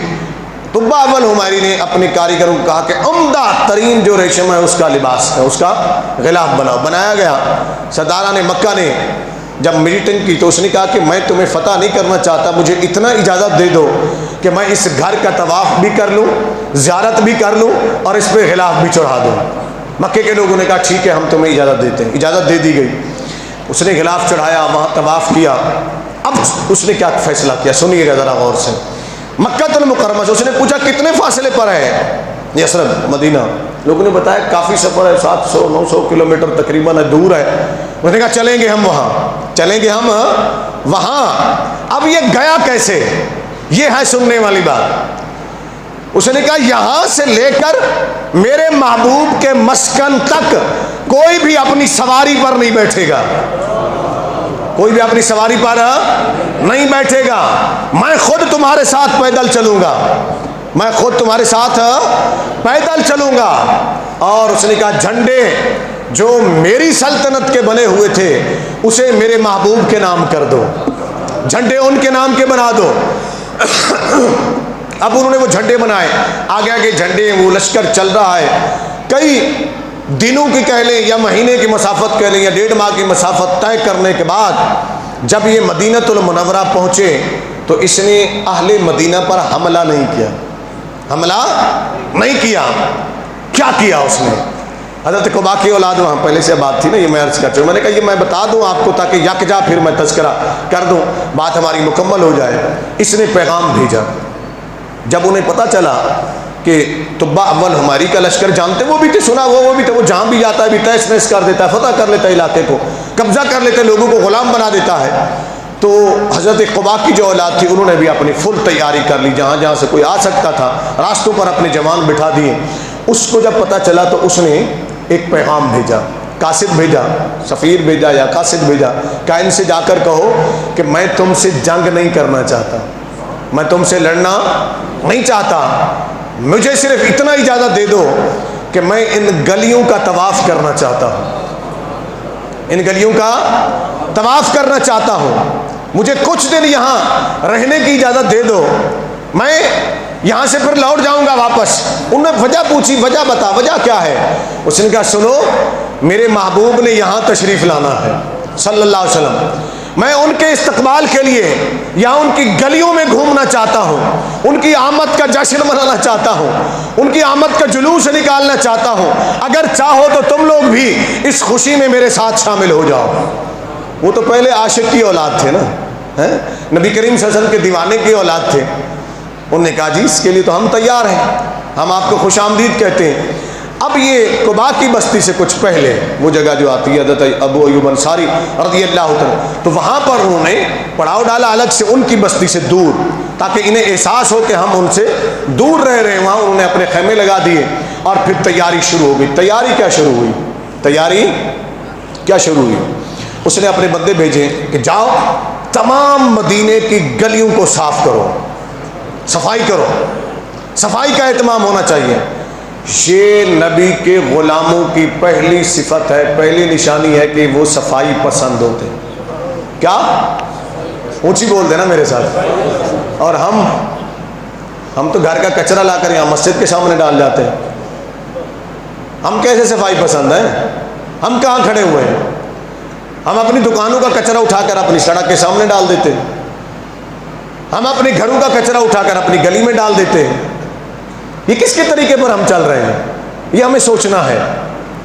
طبہ اول حمیری نے اپنے کاریگروں کو کہا کہ عمدہ ترین جو ریشم ہے اس کا لباس ہے، اس کا غلاف بناؤ۔ بنایا گیا۔ سرداران مکہ نے جب میٹنگ کی تو اس نے کہا کہ میں تمہیں فتح نہیں کرنا چاہتا، مجھے اتنا اجازت دے دو کہ میں اس گھر کا طواف بھی کر لوں، زیارت بھی کر لوں اور اس پہ غلاف بھی چڑھا دوں۔ مکے کے لوگوں نے کہا ٹھیک ہے، ہم تمہیں اجازت دیتے ہیں۔ اجازت دے دی گئی۔ اس نے غلاف چڑھایا، وہاں طواف کیا۔ اب اس نے کیا فیصلہ کیا، سنیے گا ذرا غور سے۔ مکہ المکرمہ سے اس نے پوچھا کتنے فاصلے پر ہے یثرب، مدینہ؟ لوگوں نے بتایا کافی سفر ہے، 700-900 کلومیٹر تقریباً دور ہے۔ اس نے کہا چلیں گے ہم وہاں، چلیں گے ہم وہاں۔ اب یہ گیا کیسے، یہ ہے سننے والی بات۔ اس نے کہا یہاں سے لے کر میرے محبوب کے مسکن تک کوئی بھی اپنی سواری پر نہیں بیٹھے گا، کوئی بھی اپنی سواری پر نہیں بیٹھے گا، میں خود تمہارے ساتھ پیدل چلوں گا، میں خود تمہارے ساتھ پیدل چلوں گا۔ اور اس نے کہا جھنڈے جو میری سلطنت کے بنے ہوئے تھے اسے میرے محبوب کے نام کر دو، جھنڈے ان کے نام کے بنا دو۔ اب انہوں نے وہ جھنڈے بنائے، آگے آگے جھنڈے، وہ لشکر چل رہا ہے۔ کئی دنوں کی کہہ لیں یا مہینے کی مسافت کہہ لیں یا 1.5 ماہ کی مسافت طے کرنے کے بعد جب یہ مدینہ المنورہ پہنچے تو اس نے اہل مدینہ پر حملہ نہیں کیا، حملہ نہیں کیا۔ کیا کیا اس نے؟ حضرت قبا کی اولاد، وہاں پہلے سے بات تھی نا، یہ میں عرض کر چکا، میں نے کہا یہ میں بتا دوں آپ کو تاکہ یکجا پھر میں تذکرہ کر دوں، بات ہماری مکمل ہو جائے۔ اس نے پیغام بھیجا، جب انہیں پتہ چلا کہ طبہ اول ہماری کا لشکر جانتے، وہ بھی تھے، سنا وہ بھی تھے، وہ جہاں بھی جاتا ہے بھی تیس نیس کر دیتا ہے، فتح کر لیتا ہے علاقے کو، قبضہ کر لیتا ہے، لوگوں کو غلام بنا دیتا ہے۔ تو حضرت قبا کی جو اولاد تھی انہوں نے بھی اپنی فل تیاری کر لی، جہاں جہاں سے کوئی آ سکتا تھا راستوں پر اپنے جوان بٹھا دیے۔ اس کو جب پتہ چلا تو اس نے ایک پیغام بھیجا، قاصد بھیجا، سفیر بھیجا یا قاصد بھیجا کہ ان سے جا کر کہو کہ میں تم سے جنگ نہیں کرنا چاہتا، میں تم سے لڑنا نہیں چاہتا، مجھے صرف اتنا اجازت دے دو کہ میں ان گلیوں کا طواف کرنا چاہتا ہوں، ان گلیوں کا طواف کرنا چاہتا ہوں، مجھے کچھ دن یہاں رہنے کی اجازت دے دو، میں یہاں سے پھر لوٹ جاؤں گا واپس۔ انہوں نے وجہ پوچھی، وجہ بتا، وجہ کیا ہے؟ اس نے کہا سنو، میرے محبوب نے یہاں تشریف لانا ہے صلی اللہ علیہ وسلم، میں ان کے استقبال کے لیے یہاں ان کی گلیوں میں گھومنا چاہتا ہوں، ان کی آمد کا جشن منانا چاہتا ہوں، ان کی آمد کا جلوس نکالنا چاہتا ہوں، اگر چاہو تو تم لوگ بھی اس خوشی میں میرے ساتھ شامل ہو جاؤ۔ وہ تو پہلے عاشق کی اولاد تھے نا، نبی کریم صلی اللہ علیہ وسلم کے دیوانے کی اولاد تھے۔ انہوں نے کہا جی اس کے لیے تو ہم تیار ہیں، ہم آپ کو خوش آمدید کہتے ہیں۔ اب یہ قباء کی بستی سے کچھ پہلے وہ جگہ جو آتی ہے حضرت ابو ایوب انصاری رضی اللہ عنہ، تو وہاں پر انہوں نے پڑاؤ ڈالا الگ سے ان کی بستی سے دور، تاکہ انہیں احساس ہو کہ ہم ان سے دور رہ رہے ہیں۔ وہاں انہوں نے اپنے خیمے لگا دیے اور پھر تیاری شروع ہو گئی. تیاری کیا شروع ہوئی؟ تیاری کیا شروع ہوئی؟ اس نے اپنے بندے بھیجے کہ جاؤ تمام مدینے کی گلیوں کو صاف کرو، صفائی کرو. صفائی کا اہتمام ہونا چاہیے. یہ نبی کے غلاموں کی پہلی صفت ہے، پہلی نشانی ہے کہ وہ صفائی پسند ہوتے. کیا؟ اونچی بول دینا میرے ساتھ. اور ہم تو گھر کا کچرا لا کر یہاں مسجد کے سامنے ڈال جاتے ہیں. ہم کیسے صفائی پسند ہیں؟ ہم کہاں کھڑے ہوئے ہیں؟ ہم اپنی دکانوں کا کچرا اٹھا کر اپنی سڑک کے سامنے ڈال دیتے ہیں. ہم اپنے گھروں کا کچرا اٹھا کر اپنی گلی میں ڈال دیتے ہیں. یہ کس کے طریقے پر ہم چل رہے ہیں؟ یہ ہمیں سوچنا ہے،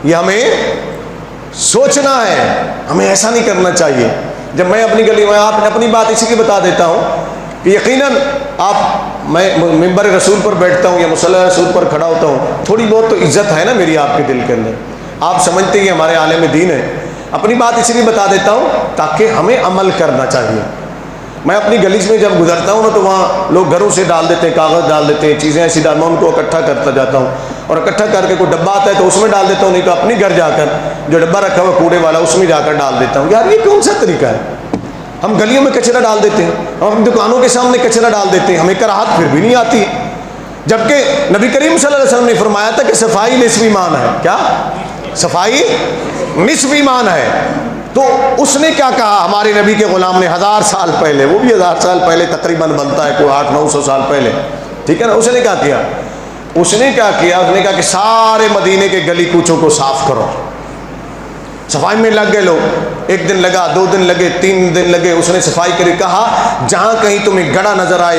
یہ ہمیں سوچنا ہے. ہمیں ایسا نہیں کرنا چاہیے. جب میں اپنی گلی میں آپ اپنی بات اسی لیے بتا دیتا ہوں کہ یقیناً میں ممبر رسول پر بیٹھتا ہوں یا مصلی رسول پر کھڑا ہوتا ہوں، تھوڑی بہت تو عزت ہے نا میری آپ کے دل کے اندر. آپ سمجھتے ہیں ہمارے عالم دین ہے. اپنی بات اسی لیے بتا دیتا ہوں تاکہ ہمیں عمل کرنا چاہیے. میں اپنی گلی میں جب گزرتا ہوں نا تو وہاں لوگ گھروں سے ڈال دیتے ہیں، کاغذ ڈال دیتے ہیں، چیزیں ایسی ڈال، میں ان کو اکٹھا کرتا جاتا ہوں اور اکٹھا کر کے کوئی ڈبہ آتا ہے تو اس میں ڈال دیتا ہوں، نہیں تو اپنی گھر جا کر جو ڈبہ رکھا ہوا کوڑے والا اس میں جا کر ڈال دیتا ہوں. یار یہ کون سا طریقہ ہے؟ ہم گلیوں میں کچرا ڈال دیتے ہیں، ہم اپنی دکانوں کے سامنے کچرا ڈال دیتے ہیں، ہمیں کراہت پھر بھی نہیں آتی. جبکہ نبی کریم صلی اللہ علیہ وسلم نے فرمایا تھا کہ صفائی نصف ایمان ہے. کیا؟ صفائی نصف ایمان ہے. تو اس نے کیا کہا؟ ہمارے نبی کے غلام نے 1000 سال پہلے، وہ بھی 1000 سال پہلے تقریباً بنتا ہے، کوئی 800-900 سال پہلے، ٹھیک ہے نا. اس نے کیا کیا؟ اس نے کہا کہ سارے مدینے کے گلی کوچوں کو صاف کرو. صفائی میں لگ گئے لوگ. 1 دن لگا، 2 دن لگے، 3 دن لگے. اس نے صفائی کری. کہا جہاں کہیں تمہیں گڑا نظر آئے،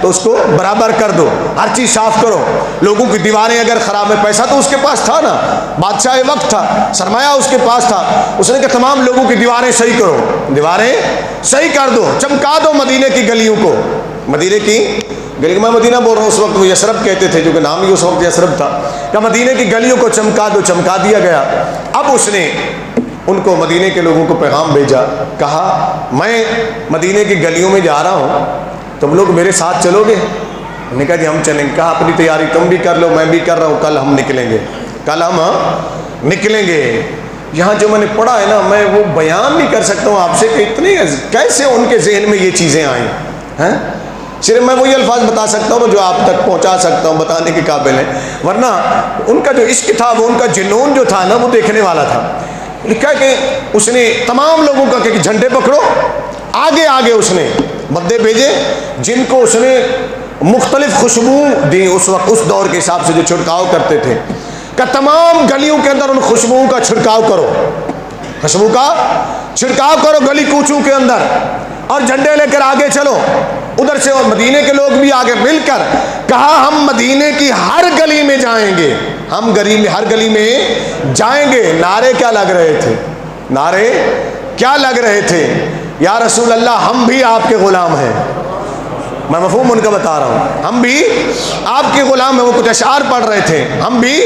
تو اس کو برابر کر دو، ہر چیز صاف کرو. لوگوں کی دیواریں اگر خراب ہے، پیسہ تو اس کے پاس تھا نا، بادشاہ وقت تھا، سرمایہ اس کے پاس تھا. اس نے کہا تمام لوگوں کی دیواریں صحیح کرو، دیواریں صحیح کر دو، چمکا دو مدینے کی گلیوں کو. مدینے کی گلی، میں مدینہ بول رہا ہوں، اس وقت وہ یثرب کہتے تھے، جو کہ نام ہی اس وقت یثرب تھا. کہ مدینے کی گلیوں کو چمکا دو، چمکا دیا گیا. اب اس نے ان کو، مدینے کے لوگوں کو پیغام بھیجا. کہا میں مدینے کی گلیوں میں جا رہا ہوں، تم لوگ میرے ساتھ چلو گے؟ انہوں نے کہا جی ہم چلیں گے. کہا اپنی تیاری تم بھی کر لو، میں بھی کر رہا ہوں، کل ہم نکلیں گے، کل ہم نکلیں گے. یہاں جو میں نے پڑھا ہے نا، میں وہ بیان نہیں کر سکتا ہوں آپ سے کہ اتنی کیسے ان کے ذہن میں یہ چیزیں آئیں ہیں. صرف میں وہی الفاظ بتا سکتا ہوں جو آپ تک پہنچا سکتا ہوں، بتانے کے قابل ہیں. ورنہ ان کا جو عشق تھا، وہ ان کا جنون جو تھا نا، وہ دیکھنے والا تھا. لکھا کہ اس نے تمام لوگوں کا کہ جھنڈے پکڑو، آگے آگے اس نے بندے بھیجے جن کو اس نے مختلف خوشبو دی. اس وقت اس دور کے حساب سے جو چھڑکاؤ کرتے تھے، کہ تمام گلیوں کے اندر ان خوشبوؤں کا چھڑکاؤ کرو، خوشبو کا چھڑکاؤ کرو گلی کوچوں کے اندر، اور جھنڈے لے کر آگے چلو. ادھر سے اور مدینے کے لوگ بھی آگے مل کر کہا ہم مدینے کی ہر گلی میں جائیں گے، ہم ہر گلی میں جائیں گے. نعرے کیا لگ رہے تھے؟ نعرے کیا لگ رہے تھے؟ یا رسول اللہ ہم بھی آپ کے غلام ہیں. میں مفہوم ان کا بتا رہا ہوں، ہم بھی آپ کے غلام ہیں. وہ کچھ اشعار پڑھ رہے تھے، ہم بھی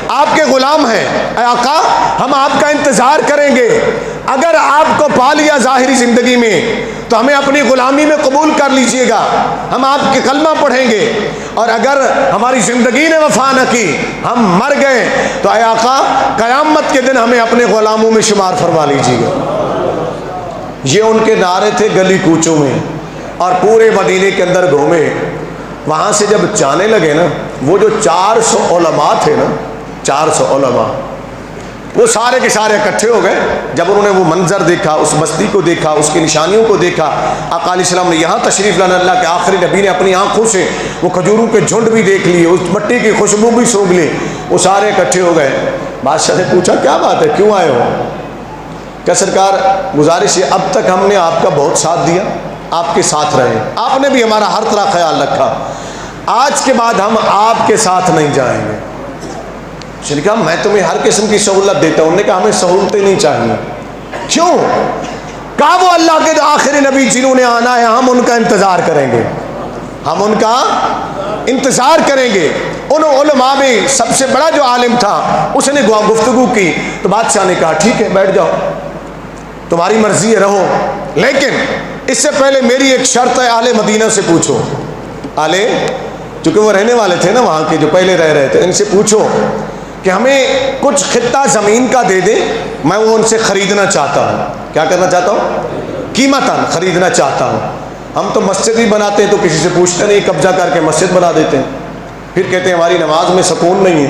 آپ کے غلام ہیں. اے آقا ہم آپ کا انتظار کریں گے. اگر آپ کو پا لیا ظاہری زندگی میں تو ہمیں اپنی غلامی میں قبول کر لیجئے گا، ہم آپ کے کلمہ پڑھیں گے. اور اگر ہماری زندگی نے وفا نہ کی، ہم مر گئے، تو اے آقا قیامت کے دن ہمیں اپنے غلاموں میں شمار فرما لیجئے گا. یہ ان کے نعرے تھے گلی کوچوں میں. اور پورے مدینے کے اندر گھومے. وہاں سے جب جانے لگے نا، وہ جو 400 علماء تھے نا، 400 علماء، وہ سارے کے سارے اکٹھے ہو گئے. جب انہوں نے وہ منظر دیکھا، اس بستی کو دیکھا، اس کی نشانیوں کو دیکھا، آقا علیہ السلام نے یہاں تشریف لانا، اللہ کے آخری نبی نے اپنی آنکھوں سے وہ کھجوروں کے جھنڈ بھی دیکھ لیے، اس مٹی کی خوشبو بھی سونگھ لی. وہ سارے اکٹھے ہو گئے. بادشاہ نے پوچھا کیا بات ہے، کیوں آئے ہو؟ کہ سرکار گزارش ہے، اب تک ہم نے آپ کا بہت ساتھ دیا، آپ کے ساتھ رہے، آپ نے بھی ہمارا ہر طرح خیال رکھا، آج کے بعد ہم آپ کے ساتھ نہیں جائیں گے. اس نے کہا میں تمہیں ہر قسم کی سہولت دیتا ہوں. انہوں نے کہا ہمیں سہولتیں نہیں چاہیے. کیوں؟ کہا وہ اللہ کے آخری نبی جنہوں نے آنا ہے، ہم ان کا انتظار کریں گے، ہم ان کا انتظار کریں گے. ان علماء میں سب سے بڑا جو عالم تھا، اس نے گفتگو کی تو بادشاہ نے کہا ٹھیک ہے بیٹھ جاؤ، تمہاری مرضی ہے، رہو، لیکن اس سے پہلے میری ایک شرط ہے، اہل مدینہ سے پوچھو، اہل چونکہ وہ رہنے والے تھے نا وہاں کے جو پہلے رہ رہے تھے، ان سے پوچھو کہ ہمیں کچھ خطہ زمین کا دے دیں، میں وہ ان سے خریدنا چاہتا ہوں۔ کیا کرنا چاہتا ہوں؟ قیمتاً خریدنا چاہتا ہوں۔ ہم تو مسجد ہی بناتے ہیں تو کسی سے پوچھتے نہیں، قبضہ کر کے مسجد بنا دیتے ہیں، پھر کہتے ہیں ہماری نماز میں سکون نہیں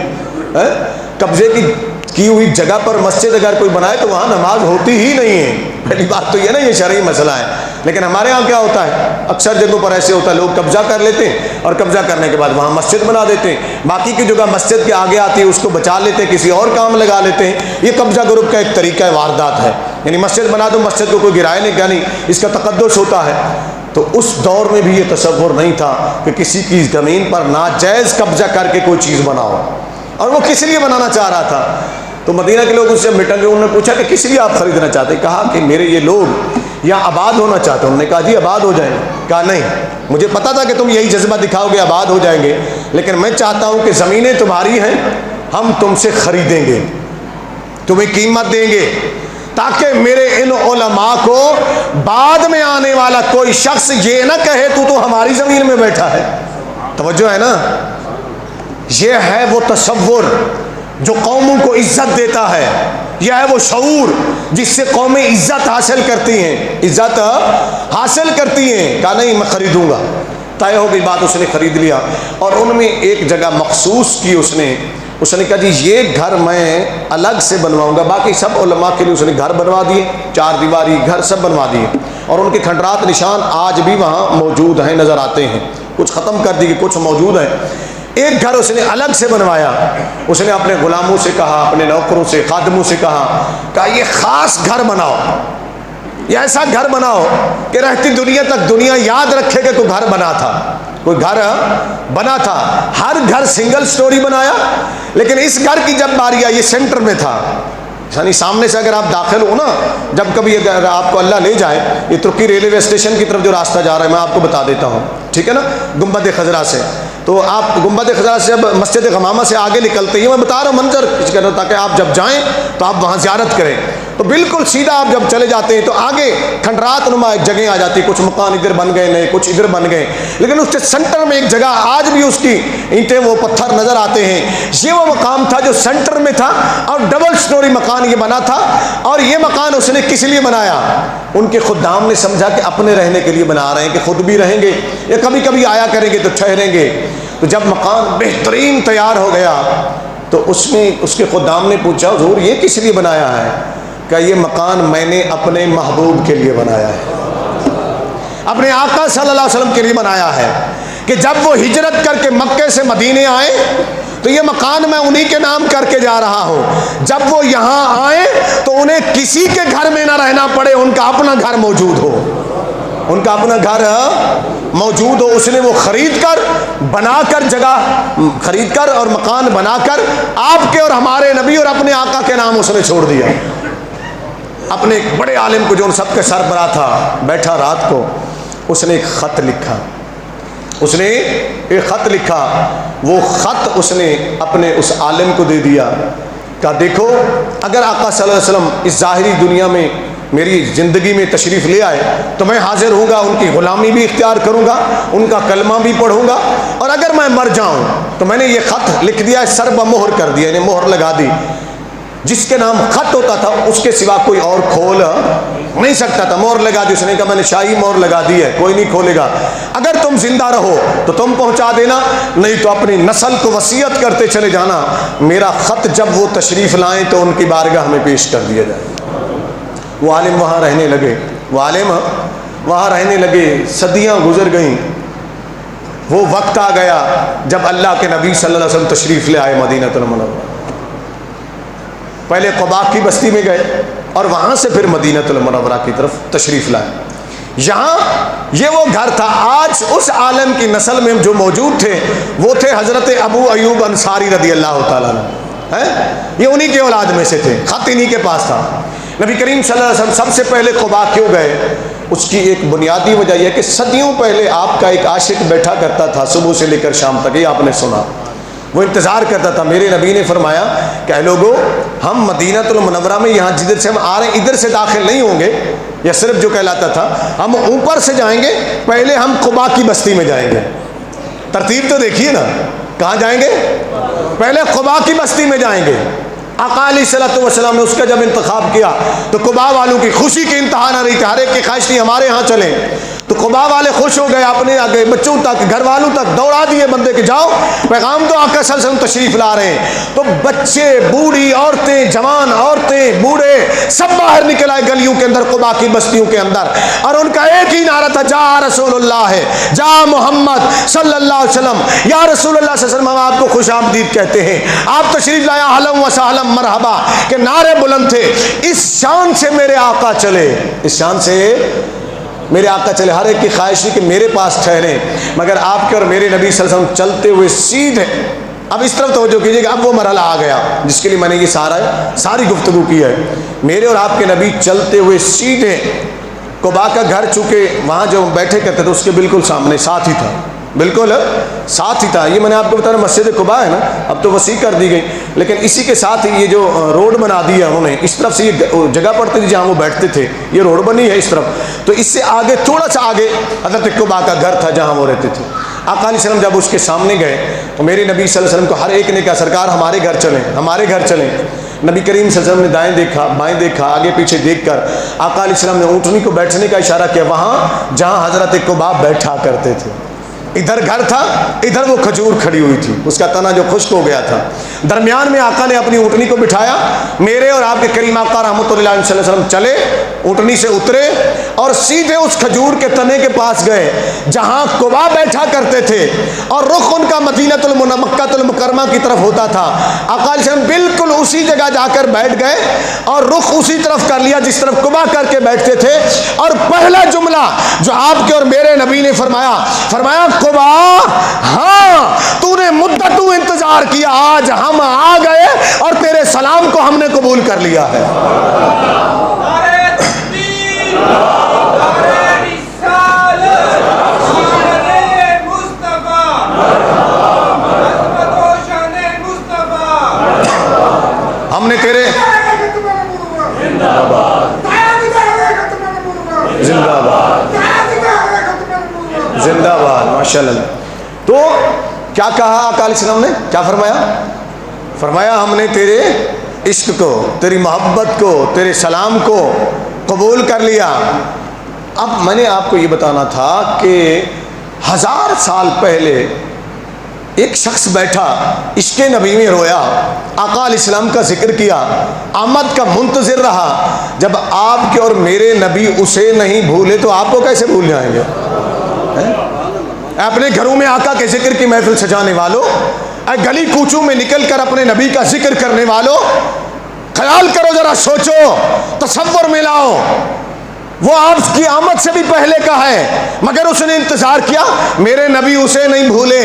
ہے۔ قبضے کی ہوئی جگہ پر مسجد اگر کوئی بنائے تو وہاں نماز ہوتی ہی نہیں ہے۔ پہلی بات تو یہ نا، یہ شرعی مسئلہ ہے۔ لیکن ہمارے ہاں کیا ہوتا ہے، اکثر جگہوں پر ایسے ہوتا ہے، لوگ قبضہ کر لیتے ہیں اور قبضہ کرنے کے بعد وہاں مسجد بنا دیتے ہیں، باقی کی جگہ مسجد کے آگے آتی ہے اس کو بچا لیتے ہیں، کسی اور کام لگا لیتے ہیں۔ یہ قبضہ گروپ کا ایک طریقہ واردات ہے، یعنی مسجد بنا دو، مسجد کو کوئی گرائے نہیں، کیا نہیں، اس کا تقدس ہوتا ہے۔ تو اس دور میں بھی یہ تصور نہیں تھا کہ کسی کی زمین پر ناجائز قبضہ کر کے کوئی چیز بناؤ، اور وہ کس لیے بنانا چاہ رہا تھا۔ تو مدینہ کے لوگ اس سے مٹن گئے، انہوں نے پوچھا کہ کس لیے آپ خریدنا چاہتے ہیں؟ کہا کہ میرے یہ لوگ یہاں آباد ہونا چاہتے ہیں۔ انہوں نے کہا جی آباد ہو جائیں۔ کہا نہیں، مجھے پتا تھا کہ تم یہی جذبہ دکھاؤ گے، آباد ہو جائیں گے، لیکن میں چاہتا ہوں کہ زمینیں تمہاری ہیں، ہم تم سے خریدیں گے، تمہیں قیمت دیں گے، تاکہ میرے ان علماء کو بعد میں آنے والا کوئی شخص یہ نہ کہے تو ہماری زمین میں بیٹھا ہے۔ توجہ ہے نا، یہ ہے وہ تصور جو قوموں کو عزت دیتا ہے، یہ ہے وہ شعور جس سے قومیں عزت حاصل کرتی ہیں، عزت حاصل کرتی ہیں۔ کہا نہیں میں خریدوں گا، طے ہو گئی بات، اس نے خرید لیا۔ اور ان میں ایک جگہ مخصوص کی اس نے کہا جی یہ گھر میں الگ سے بنواؤں گا، باقی سب علماء کے لیے اس نے گھر بنوا دیے، 4 دیواری گھر سب بنوا دیے، اور ان کے کھنڈرات نشان آج بھی وہاں موجود ہیں، نظر آتے ہیں، کچھ ختم کر دیے، کچھ موجود ہیں۔ ایک گھر اس نے الگ سے بنوایا، اس نے اپنے غلاموں سے کہا، اپنے نوکروں سے، خادموں سے کہا یہ خاص گھر بناؤ، یہ ایسا گھر بناؤ کہ رہتی دنیا تک دنیا یاد رکھے کہ کوئی گھر بنا تھا، کوئی گھر بنا تھا۔ ہر گھر سنگل سٹوری بنایا، لیکن اس گھر کی جب باری آئی یہ سینٹر میں تھا، یعنی سامنے سے اگر آپ داخل ہو نا، جب کبھی اگر آپ کو اللہ لے جائے، یہ ترکی ریلوے اسٹیشن کی طرف جو راستہ جا رہا ہے میں آپ کو بتا دیتا ہوں، ٹھیک ہے نا، گنبد خضرا سے، تو آپ گنبد خضرا سے جب مسجد غمامہ سے آگے نکلتے ہیں، میں بتا رہا ہوں منظر کچھ کہنا تاکہ آپ جب جائیں تو آپ وہاں زیارت کریں، تو بالکل سیدھا آپ جب چلے جاتے ہیں تو آگے کھنڈرات نما ایک جگہ آ جاتی ہے، کچھ مکان ادھر بن گئے نئے، کچھ ادھر بن گئے، لیکن اس کے سینٹر میں ایک جگہ آج بھی اس کی اینٹیں وہ پتھر نظر آتے ہیں۔ یہ وہ مقام تھا جو سینٹر میں تھا، اور ڈبل سٹوری مکان یہ بنا تھا، اور یہ مکان اس نے کس لیے بنایا؟ ان کے خدام نے سمجھا کہ اپنے رہنے کے لیے بنا رہے ہیں، کہ خود بھی رہیں گے یا کبھی کبھی آیا کریں گے تو ٹھہریں گے۔ تو جب مکان بہترین تیار ہو گیا تو اس کے خدام نے پوچھا حضور یہ کس لیے بنایا ہے؟ کہ یہ مکان میں نے اپنے محبوب کے لیے بنایا ہے، اپنے آقا صلی اللہ علیہ وسلم کے لیے بنایا ہے، کہ جب وہ ہجرت کر کے مکے سے مدینے آئے تو یہ مکان میں انہی کے نام کر کے جا رہا ہوں، جب وہ یہاں آئے تو انہیں کسی کے گھر میں نہ رہنا پڑے، ان کا اپنا گھر موجود ہو، ان کا اپنا گھر موجود ہو۔ اس نے وہ خرید کر بنا کر، جگہ خرید کر اور مکان بنا کر آپ کے اور ہمارے نبی اور اپنے آقا کے نام اس نے چھوڑ دیا۔ اپنے ایک بڑے عالم کو جو ان سب کے سربراہ تھا، بیٹھا رات کو، اس نے ایک خط لکھا، اس نے ایک خط لکھا، وہ خط اس نے اپنے اس عالم کو دے دیا، کہا دیکھو اگر آقا صلی اللہ علیہ وسلم اس ظاہری دنیا میں میری زندگی میں تشریف لے آئے تو میں حاضر ہوں گا، ان کی غلامی بھی اختیار کروں گا، ان کا کلمہ بھی پڑھوں گا، اور اگر میں مر جاؤں تو میں نے یہ خط لکھ دیا ہے، سر بمہر کر دیا، یعنی مہر لگا دی، جس کے نام خط ہوتا تھا اس کے سوا کوئی اور کھول نہیں سکتا تھا، مہر لگا دی۔ اس نے کہا میں نے شاہی مہر لگا دی ہے، کوئی نہیں کھولے گا، اگر تم زندہ رہو تو تم پہنچا دینا، نہیں تو اپنی نسل کو وصیت کرتے چلے جانا، میرا خط جب وہ تشریف لائیں تو ان کی بارگاہ میں پیش کر دیا جائے۔ وہ عالم وہاں رہنے لگے، وہ عالم وہاں رہنے لگے، صدیاں گزر گئیں، وہ وقت آ گیا جب اللہ کے نبی صلی اللہ علیہ وسلم تشریف لے آئے مدینہ المنورہ۔ پہلے قباء کی بستی میں گئے اور وہاں سے پھر مدینہ المنورہ کی طرف تشریف لائے۔ یہاں یہ وہ گھر تھا، آج اس عالم کی نسل میں جو موجود تھے وہ تھے حضرت ابو ایوب انصاری رضی اللہ تعالیٰ عنہ، یہ انہی کے اولاد میں سے تھے، خط انہی کے پاس تھا۔ نبی کریم صلی اللہ علیہ وسلم سب سے پہلے قباء کیوں گئے؟ اس کی ایک بنیادی وجہ یہ کہ صدیوں پہلے آپ کا ایک عاشق بیٹھا کرتا تھا صبح سے لے کر شام تک، یہ آپ نے سنا، وہ انتظار کرتا تھا۔ میرے نبی نے فرمایا کہ اے لوگو، ہم مدینہ المنورہ میں یہاں جدھر سے ہم آ رہے ہیں ادھر سے داخل نہیں ہوں گے، یا صرف جو کہلاتا تھا، ہم اوپر سے جائیں گے، پہلے ہم قباء کی بستی میں جائیں گے، ترتیب تو دیکھیے نا، کہاں جائیں گے؟ پہلے قباء کی بستی میں جائیں گے۔ آقا علیہ الصلوۃ والسلام نے اس کا جب انتخاب کیا تو قباء والوں کی خوشی کی انتہا نہ رہی تھی، ہر ایک کی خواہش تھی ہمارے ہاں چلیں۔ تو قباء والے خوش ہو گئے، اپنے آگے بچوں تک، گھر والوں تک دوڑا دیے بندے کے، جاؤ پیغام تو آقا صلی اللہ علیہ وسلم تشریف لا رہے ہیں۔ تو بچے، بوڑھی عورتیں، جوان عورتیں، بوڑھے سب باہر نکل آئے گلیوں کے اندر، قباء کی بستیوں کے اندر، اور ان کا ایک ہی نعرہ تھا، جا رسول اللہ ہے، جا محمد صلی اللہ علیہ وسلم، یا رسول اللہ صلی اللہ علیہ وسلم، ہم آپ کو خوش آمدید کہتے ہیں، آپ تشریف لایا، اہلا و سہلا مرحبا کے نعرے بلند تھے۔ اس شان سے میرے آقا چلے، اس شان سے میرے آقا چلے، ہر ایک کی خواہش تھی کہ میرے پاس ٹھہریں، مگر آپ کے اور میرے نبی صلی اللہ علیہ وسلم چلتے ہوئے سیدھے، اب اس طرف توجہ کیجیے کہ اب وہ مرحلہ آ گیا جس کے لیے میں نے یہ ساری گفتگو کی ہے۔ میرے اور آپ کے نبی چلتے ہوئے سیدھے قباء کا گھر، چونکہ وہاں جو بیٹھے کرتے تھے اس کے بالکل سامنے ساتھ ہی تھا، بالکل ساتھ ہی تھا۔ یہ میں نے آپ کو بتایا مسجد قباء ہے نا، اب تو وسیع کر دی گئی، لیکن اسی کے ساتھ ہی یہ جو روڈ بنا دی ہے انہوں نے، اس طرف سے یہ جگہ پڑتی تھی جہاں وہ بیٹھتے تھے، یہ روڈ بنی ہے اس طرف، تو اس سے آگے تھوڑا سا آگے حضرت قباء کا گھر تھا جہاں وہ رہتے تھے۔ آقا علیہ السلام جب اس کے سامنے گئے تو میرے نبی صلی اللہ علیہ وسلم کو ہر ایک نے کہا، سرکار ہمارے گھر چلیں، ہمارے گھر چلیں۔ نبی کریم صلی اللہ علیہ وسلم نے دائیں دیکھا، بائیں دیکھا، آگے پیچھے دیکھ کر آقا علیہ السلام نے اونٹنی کو بیٹھنے کا اشارہ کیا، وہاں جہاں حضرت قباء بیٹھا کرتے تھے۔ ادھر گھر تھا، ادھر وہ کھجور کھڑی ہوئی تھی، اس کا تنا جو خشک ہو گیا تھا، درمیان میں آقا نے اپنی اونٹنی کو بٹھایا، میرے اور آپ کے کریم آقا رحمۃ اللہ علیہ وسلم چلے، اونٹنی سے اترے اور سیدھے اس کھجور کے تنے کے پاس گئے جہاں قباء بیٹھا کرتے تھے، اور رخ ان کا مدینہ مکہ المکرمہ کی طرف ہوتا تھا۔ آقا علیہ السلام بالکل اسی جگہ جا کر بیٹھ گئے اور رخ اسی طرف کر لیا جس طرف قباء کر کے بیٹھتے تھے، اور پہلا جملہ جو آپ کے اور میرے نبی نے فرمایا، قباء ہاں تو نے مدتوں انتظار کیا، آج ہم آ گئے اور تیرے سلام کو ہم نے قبول کر لیا ہے۔ ہم نے تیرے زندہ باد، زندہ باد، زندہ باد، ماشاء اللہ۔ تو کیا کہا آقا علیہ السلام نے، کیا فرمایا؟ فرمایا ہم نے تیرے عشق کو، تیری محبت کو، تیرے سلام کو قبول کر لیا۔ اب میں نے آپ کو یہ بتانا تھا کہ 1000 سال پہلے ایک شخص بیٹھا، عشق نبی میں رویا، آقا علیہ السلام کا ذکر کیا، آمد کا منتظر رہا۔ جب آپ کے اور میرے نبی اسے نہیں بھولے تو آپ کو کیسے بھول جائیں گے؟ اپنے گھروں میں آقا کے ذکر کی محفل سجانے والوں، گلی کوچوں میں نکل کر اپنے نبی کا ذکر کرنے والوں، خیال کرو، ذرا سوچو، تصور میں لاؤ، وہ آپ کی آمد سے بھی پہلے کا ہے مگر اس نے انتظار کیا، میرے نبی اسے نہیں بھولے۔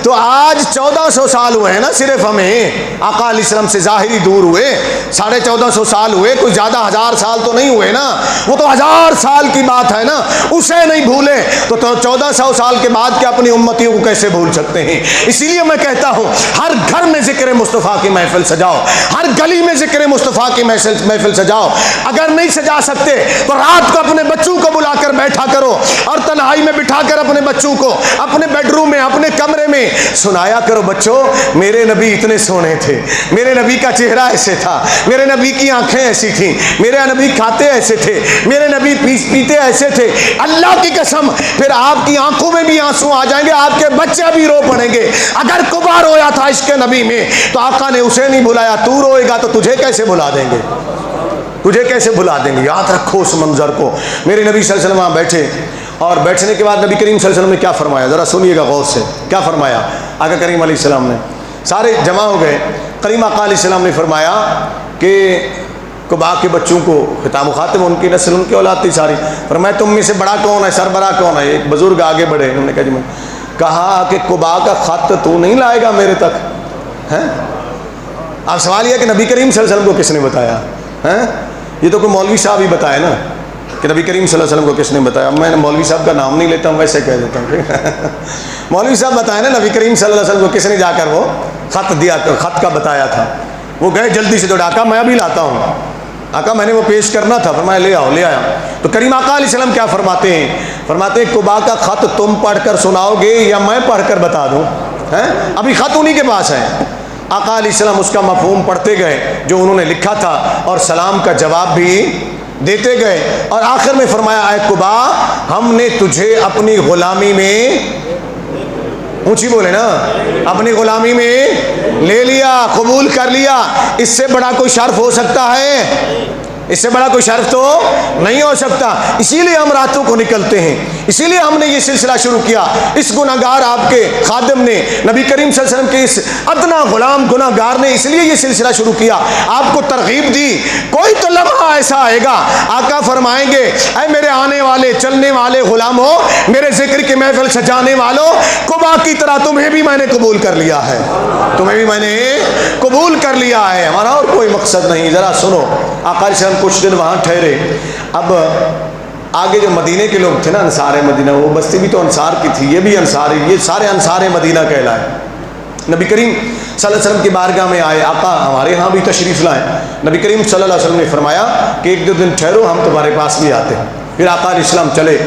تو آج 1400 سال ہوئے ہیں نا صرف ہمیں، آقا علیہ السلام سے ظاہری دور ہوئے 1450 سال ہوئے، کوئی زیادہ 1000 سال تو نہیں ہوئے نا، وہ تو 1000 سال کی بات ہے نا، اسے نہیں بھولے تو 1400 سال کے بعد کیا اپنی امتیوں کو کیسے بھول سکتے ہیں؟ اسی لیے میں کہتا ہوں ہر گھر میں ذکر مصطفیٰ کی محفل سجاؤ، ہر گلی میں ذکر مصطفیٰ کی محفل سجاؤ، اگر نہیں سجا سکتے تو رات کو اپنے بچوں کو بلا کر بیٹھا کرو اور تنہائی میں بٹھا کر اپنے بچوں کو اپنے بیڈ روم میں، اپنے کمرے میں سنایا کرو، بچوں میرے نبی اتنے سونے تھے، میرے نبی کا چہرہ ایسے تھا، میرے نبی کی آنکھیں ایسی تھیں، میرے نبی کھاتے ایسے تھے، میرے نبی پیتے ایسے تھے۔ اللہ کی قسم پھر آپ کی آنکھوں میں بھی آنسو آ جائیں گے، آپ کے بچے بھی رو پڑیں گے۔ اگر قباء رویا تھا عشق نبی میں تو آقا نے اسے نہیں بلایا، تو روئے گا تو تجھے کیسے بلا دیں گے؟ تجھے کیسے بلا دیں گے؟ یاد رکھو اس منظر کو۔ میرے نبی صلی اللہ علیہ وسلم وہاں بیٹھے اور بیٹھنے کے بعد نبی کریم صلی اللہ علیہ وسلم نے کیا فرمایا، ذرا سنیے گا غور سے، کیا فرمایا آقا کریم علیہ السلام نے؟ سارے جمع ہو گئے، کریم آقا علیہ السلام نے فرمایا کہ قباء کے بچوں کو خطاب و خاتم، ان کی نسل ان کی اولاد تھی ساری، فرمایا تم میں سے بڑا کون ہے، سربراہ کون ہے؟ ایک بزرگ آگے بڑھے، انہوں نے کہا جی میں، کہا کہ قباء کا خط تو نہیں لائے گا میرے تک ہیں؟ اب سوال یہ ہے کہ نبی کریم صلی اللہ علیہ وسلم کو کس نے بتایا ہیں؟ یہ تو کوئی مولوی صاحب ہی بتائے نا کہ نبی کریم صلی اللہ علیہ وسلم کو کس نے بتایا۔ میں مولوی صاحب کا نام نہیں لیتا ہوں، ویسے کہہ دیتا ہوں مولوی صاحب بتائے نا نبی کریم صلی اللہ علیہ وسلم کو کس نے جا کر وہ خط دیا، خط کا بتایا تھا۔ وہ گئے جلدی سے، تو آقا میں ابھی لاتا ہوں، آقا میں نے وہ پیش کرنا تھا، فرمایا لے آؤ، لے آیا۔ تو کریم آقا علیہ السلام کیا فرماتے ہیں؟ فرماتے ہیں قبا کا خط تم پڑھ کر سناؤ گے یا میں پڑھ کر بتا دوں؟ ابھی خط انہی کے پاس ہے۔ آقا علیہ السلام اس کا مفہوم پڑھتے گئے جو انہوں نے لکھا تھا، اور سلام کا جواب بھی دیتے گئے، اور آخر میں فرمایا اے قبا ہم نے تجھے اپنی غلامی میں، اونچی بولے نا، اپنی غلامی میں لے لیا، قبول کر لیا۔ اس سے بڑا کوئی شرف ہو سکتا ہے؟ اس سے بڑا کوئی شرف تو نہیں ہو سکتا۔ اسی لیے ہم راتوں کو نکلتے ہیں، اسی لیے ہم نے یہ سلسلہ شروع کیا۔ اس گناہگار آپ کے خادم نے، نبی کریم صلی اللہ علیہ وسلم کے اس ادنا غلام گناہگار نے اس لیے یہ سلسلہ شروع کیا، آپ کو ترغیب دی۔ کوئی تو لمحہ ایسا آئے گا آقا فرمائیں گے اے میرے آنے والے چلنے والے غلاموں، میرے ذکر کی محفل سجانے والوں، قبا کی طرح تمہیں بھی میں نے قبول کر لیا ہے، تمہیں بھی میں نے قبول کر لیا ہے، ہمارا اور کوئی مقصد نہیں۔ ذرا سنو، آقا علیہ السلام کچھ دن وہاں ٹھہرے۔ اب آگے جو مدینے کے لوگ تھے نا، انصار مدینہ، وہ بستی بھی تو انصار کی تھی، یہ بھی انصار، یہ سارے انصار مدینہ کہلائے۔ نبی کریم صلی اللہ علیہ وسلم کی بارگاہ میں آئے، آقا ہمارے ہاں بھی تشریف لائیں۔ نبی کریم صلی اللہ علیہ وسلم نے فرمایا کہ ایک دو دن ٹھہرو، ہم تمہارے پاس بھی آتے ہیں۔ پھر آقا علیہ السلام چلے۔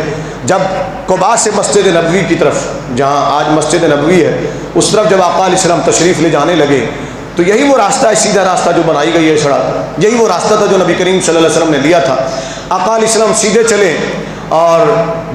جب قباء سے مسجد نبوی کی طرف، جہاں آج مسجد نبوی ہے، اس طرف جب آقا علیہ السلام تشریف لے جانے لگے تو یہی وہ راستہ ہے، سیدھا راستہ جو بنائی گئی ہے سڑک، یہی وہ راستہ تھا جو نبی کریم صلی اللہ علیہ وسلم نے لیا تھا۔ آقا علیہ السلام سیدھے چلے، اور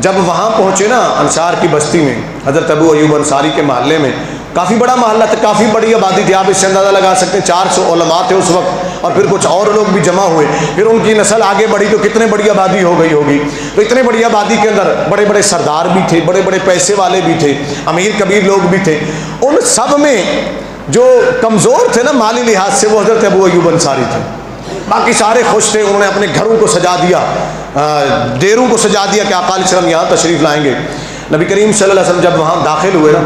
جب وہاں پہنچے نا انصار کی بستی میں، حضرت ابو ایوب انصاری کے محلے میں، کافی بڑا محلہ تھا، کافی بڑی آبادی تھی، آپ اس سے اندازہ لگا سکتے ہیں 400 علماء تھے اس وقت، اور پھر کچھ اور لوگ بھی جمع ہوئے، پھر ان کی نسل آگے بڑھی تو کتنے بڑی آبادی ہو گئی ہوگی۔ تو اتنے بڑی آبادی کے اندر بڑے بڑے سردار بھی تھے، بڑے بڑے پیسے والے بھی تھے، امیر کبیر لوگ بھی تھے۔ ان سب میں جو کمزور تھے نا مالی لحاظ سے، وہ حضرت ابو ایوب انصاری تھے۔ باقی سارے خوش تھے، انہوں نے اپنے گھروں کو سجا دیا، ڈیروں کو سجا دیا کہ آقا علیہ السلام یہاں تشریف لائیں گے۔ نبی کریم صلی اللہ علیہ وسلم جب وہاں داخل ہوئے نا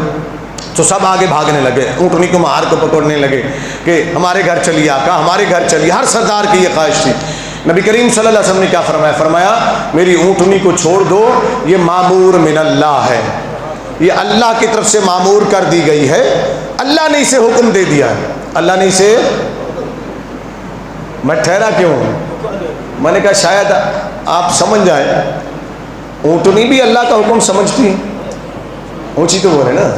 تو سب آگے بھاگنے لگے، اونٹنی کو مہار کو پکڑنے لگے کہ ہمارے گھر چلیے آقا، ہمارے گھر چلیے۔ ہر سردار کی یہ خواہش تھی۔ نبی کریم صلی اللہ علیہ وسلم نے کیا فرمایا؟ فرمایا میری اونٹنی کو چھوڑ دو، یہ مامور من اللہ ہے، یہ اللہ کی طرف سے مامور کر دی گئی ہے، اللہ نے اسے حکم دے دیا ہے، اللہ نے اسے۔ میں ٹھہرا کیوں ہوں؟ میں نے کہا شاید آپ سمجھ جائیں، اونٹنی بھی اللہ کا حکم سمجھتی ہے، اونچی تو بولے نا،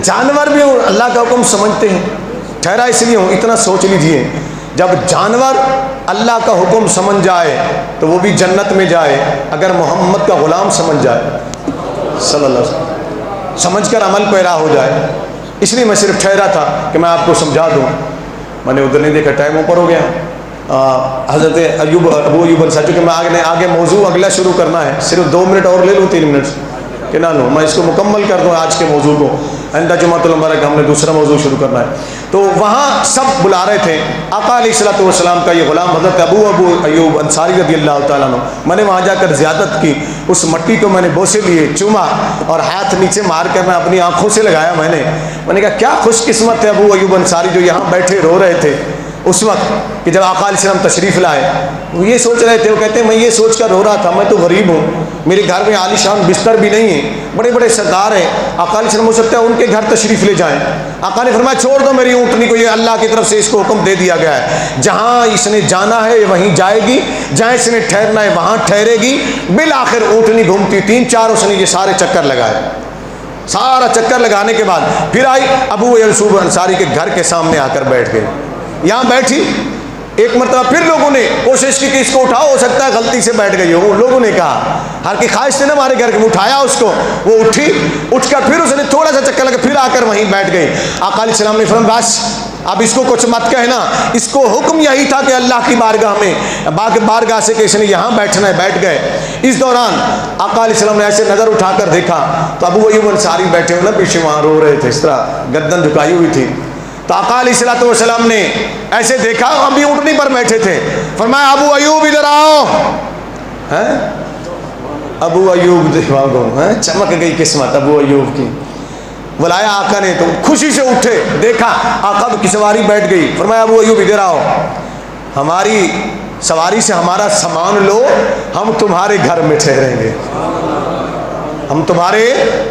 جانور بھی اللہ کا حکم سمجھتے ہیں۔ ٹھہرا اس لیے ہوں، اتنا سوچ لیجئے، جب جانور اللہ کا حکم سمجھ جائے تو وہ بھی جنت میں جائے، اگر محمد کا غلام سمجھ جائے صلی اللہ علیہ وسلم، سمجھ کر عمل پیرا ہو جائے۔ اس لیے میں صرف ٹھہرا تھا کہ میں آپ کو سمجھا دوں۔ میں نے ادھر نہیں دیکھا، ٹائم اوپر ہو گیا۔ حضرت ابو ایوب انصاری، کہ میں آگے موضوع اگلا شروع کرنا ہے، صرف 2 منٹ اور لے لوں، 3 منٹ کہ نہ لوں، میں اس کو مکمل کر دوں آج کے موضوع کو۔ آئندہ جمعۃ المبارک ہم نے دوسرا موضوع شروع کرنا ہے۔ تو وہاں سب بلا رہے تھے، آقا علیہ الصلوۃ والسلام کا یہ غلام حضرت ابو ایوب انصاری رضی اللہ تعالیٰ عنہ، میں نے وہاں جا کر زیادت کی، اس مٹی کو میں نے بوسے لیے، چوما، اور ہاتھ نیچے مار کر میں اپنی آنکھوں سے لگایا۔ میں نے کہا کیا خوش قسمت ہے ابو ایوب انصاری جو یہاں بیٹھے رو رہے تھے اس وقت کہ جب آقا علیہ السلام تشریف لائے، وہ یہ سوچ رہے تھے، وہ کہتے ہیں میں یہ سوچ کر رو رہا تھا، میں تو غریب ہوں، میرے گھر میں عالی شان بستر بھی نہیں ہے، بڑے بڑے سردار ہیں، آقا علیہ السلام ہو سکتا ہے ان کے گھر تشریف لے جائیں۔ آقا نے فرمایا چھوڑ دو میری اونٹنی کو، یہ اللہ کی طرف سے اس کو حکم دے دیا گیا ہے، جہاں اس نے جانا ہے وہیں جائے گی، جہاں اس نے ٹھہرنا ہے وہاں ٹھہرے گی۔ بالآخر اونٹنی گھومتی 3-4 اس نے یہ سارے چکر لگائے، سارا چکر لگانے کے بعد پھر آئی، ابو ایوب انصاری کے گھر کے سامنے آ کر بیٹھ گئی، یہاں بیٹھی۔ ایک مرتبہ پھر لوگوں نے کوشش کی کہ اس کو اٹھاؤ، ہو سکتا ہے غلطی سے بیٹھ گئی ہو، لوگوں نے کہا، ہر کی خواہش تھی نا ہمارے گھر کے، اٹھایا اس کو، وہ اٹھی، اٹھ کر پھر اس نے تھوڑا سا چکر لگا، پھر آ کر وہیں بیٹھ گئی۔ آقا علیہ السلام نے فرمایا بس اب اس کو کچھ مت کہنا، اس کو حکم یہی تھا کہ اللہ کی بارگاہ میں، بارگاہ سے کہ اس نے یہاں بیٹھنا ہے، بیٹھ گئے۔ اس دوران آقا علیہ السلام نے ایسے نظر اٹھا کر دیکھا تو ابو ایوب انصاری بیٹھے ہوئے نا پیچھے وہاں رو رہے تھے، اس طرح گردن جھکائی ہوئی تھی۔ تو آقا علیہ السلام نے ایسے دیکھا، ابھی اونٹنی پر بیٹھے تھے، فرمایا ابو ایوب ادھر آؤ۔ ابو ایوب دیکھو، چمک گئی قسمت ابو ایوب کی، بلایا آقا نے تو خوشی سے اٹھے، دیکھا آقا کی سواری بیٹھ گئی، فرمایا ابو ایوب ادھر آؤ، ہماری سواری سے ہمارا سامان لو، ہم تمہارے گھر میں ٹھہریں گے، ہم تمہارے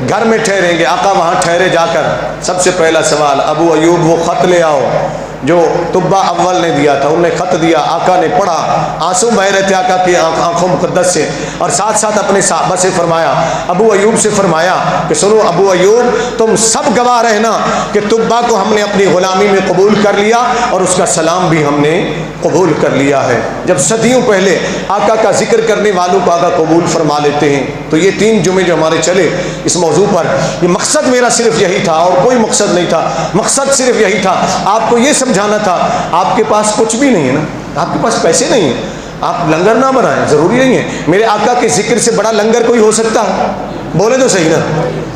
گھر میں ٹھہریں گے۔ آقا وہاں ٹھہرے، جا کر سب سے پہلا سوال ابو ایوب وہ خط لے آؤ جو طبہ اول نے دیا تھا، انہوں نے خط دیا، آقا نے پڑھا، آنسو بہہ رہے تھے آقا کی آنکھوں مقدس سے، اور ساتھ ساتھ اپنے صحابہ سے فرمایا، ابو ایوب سے فرمایا کہ سنو ابو ایوب، تم سب گواہ رہنا کہ طبہ کو ہم نے اپنی غلامی میں قبول کر لیا اور اس کا سلام بھی ہم نے قبول کر لیا ہے۔ جب صدیوں پہلے آقا کا ذکر کرنے والوں کو آقا قبول فرما لیتے ہیں، تو یہ 3 جمعے جو ہمارے چلے اس موضوع پر، یہ مقصد میرا صرف یہی تھا اور کوئی مقصد نہیں تھا، مقصد صرف یہی تھا آپ کو یہ سمجھانا تھا، آپ کے پاس کچھ بھی نہیں ہے نا، آپ کے پاس پیسے نہیں ہیں، آپ لنگر نہ بنائیں، ضروری نہیں ہے میرے آقا کے ذکر سے بڑا لنگر کوئی ہو سکتا ہے؟ بولے تو صحیح نا،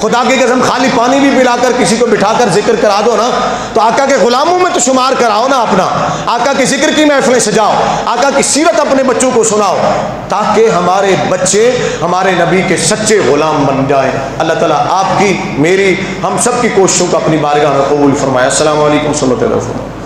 خدا کی قسم خالی پانی بھی پلا کر کسی کو بٹھا کر ذکر کرا دو نا، تو آقا کے غلاموں میں تو شمار کراؤ نا اپنا، آقا کے ذکر کی محفلیں سجاؤ، آقا کی سیرت اپنے بچوں کو سناؤ، تاکہ ہمارے بچے ہمارے نبی کے سچے غلام بن جائیں۔ اللہ تعالیٰ آپ کی، میری، ہم سب کی کوششوں کو اپنی بارگاہ میں قبول فرمائے۔ السلام علیکم ورحمۃ اللہ وبرکاتہ۔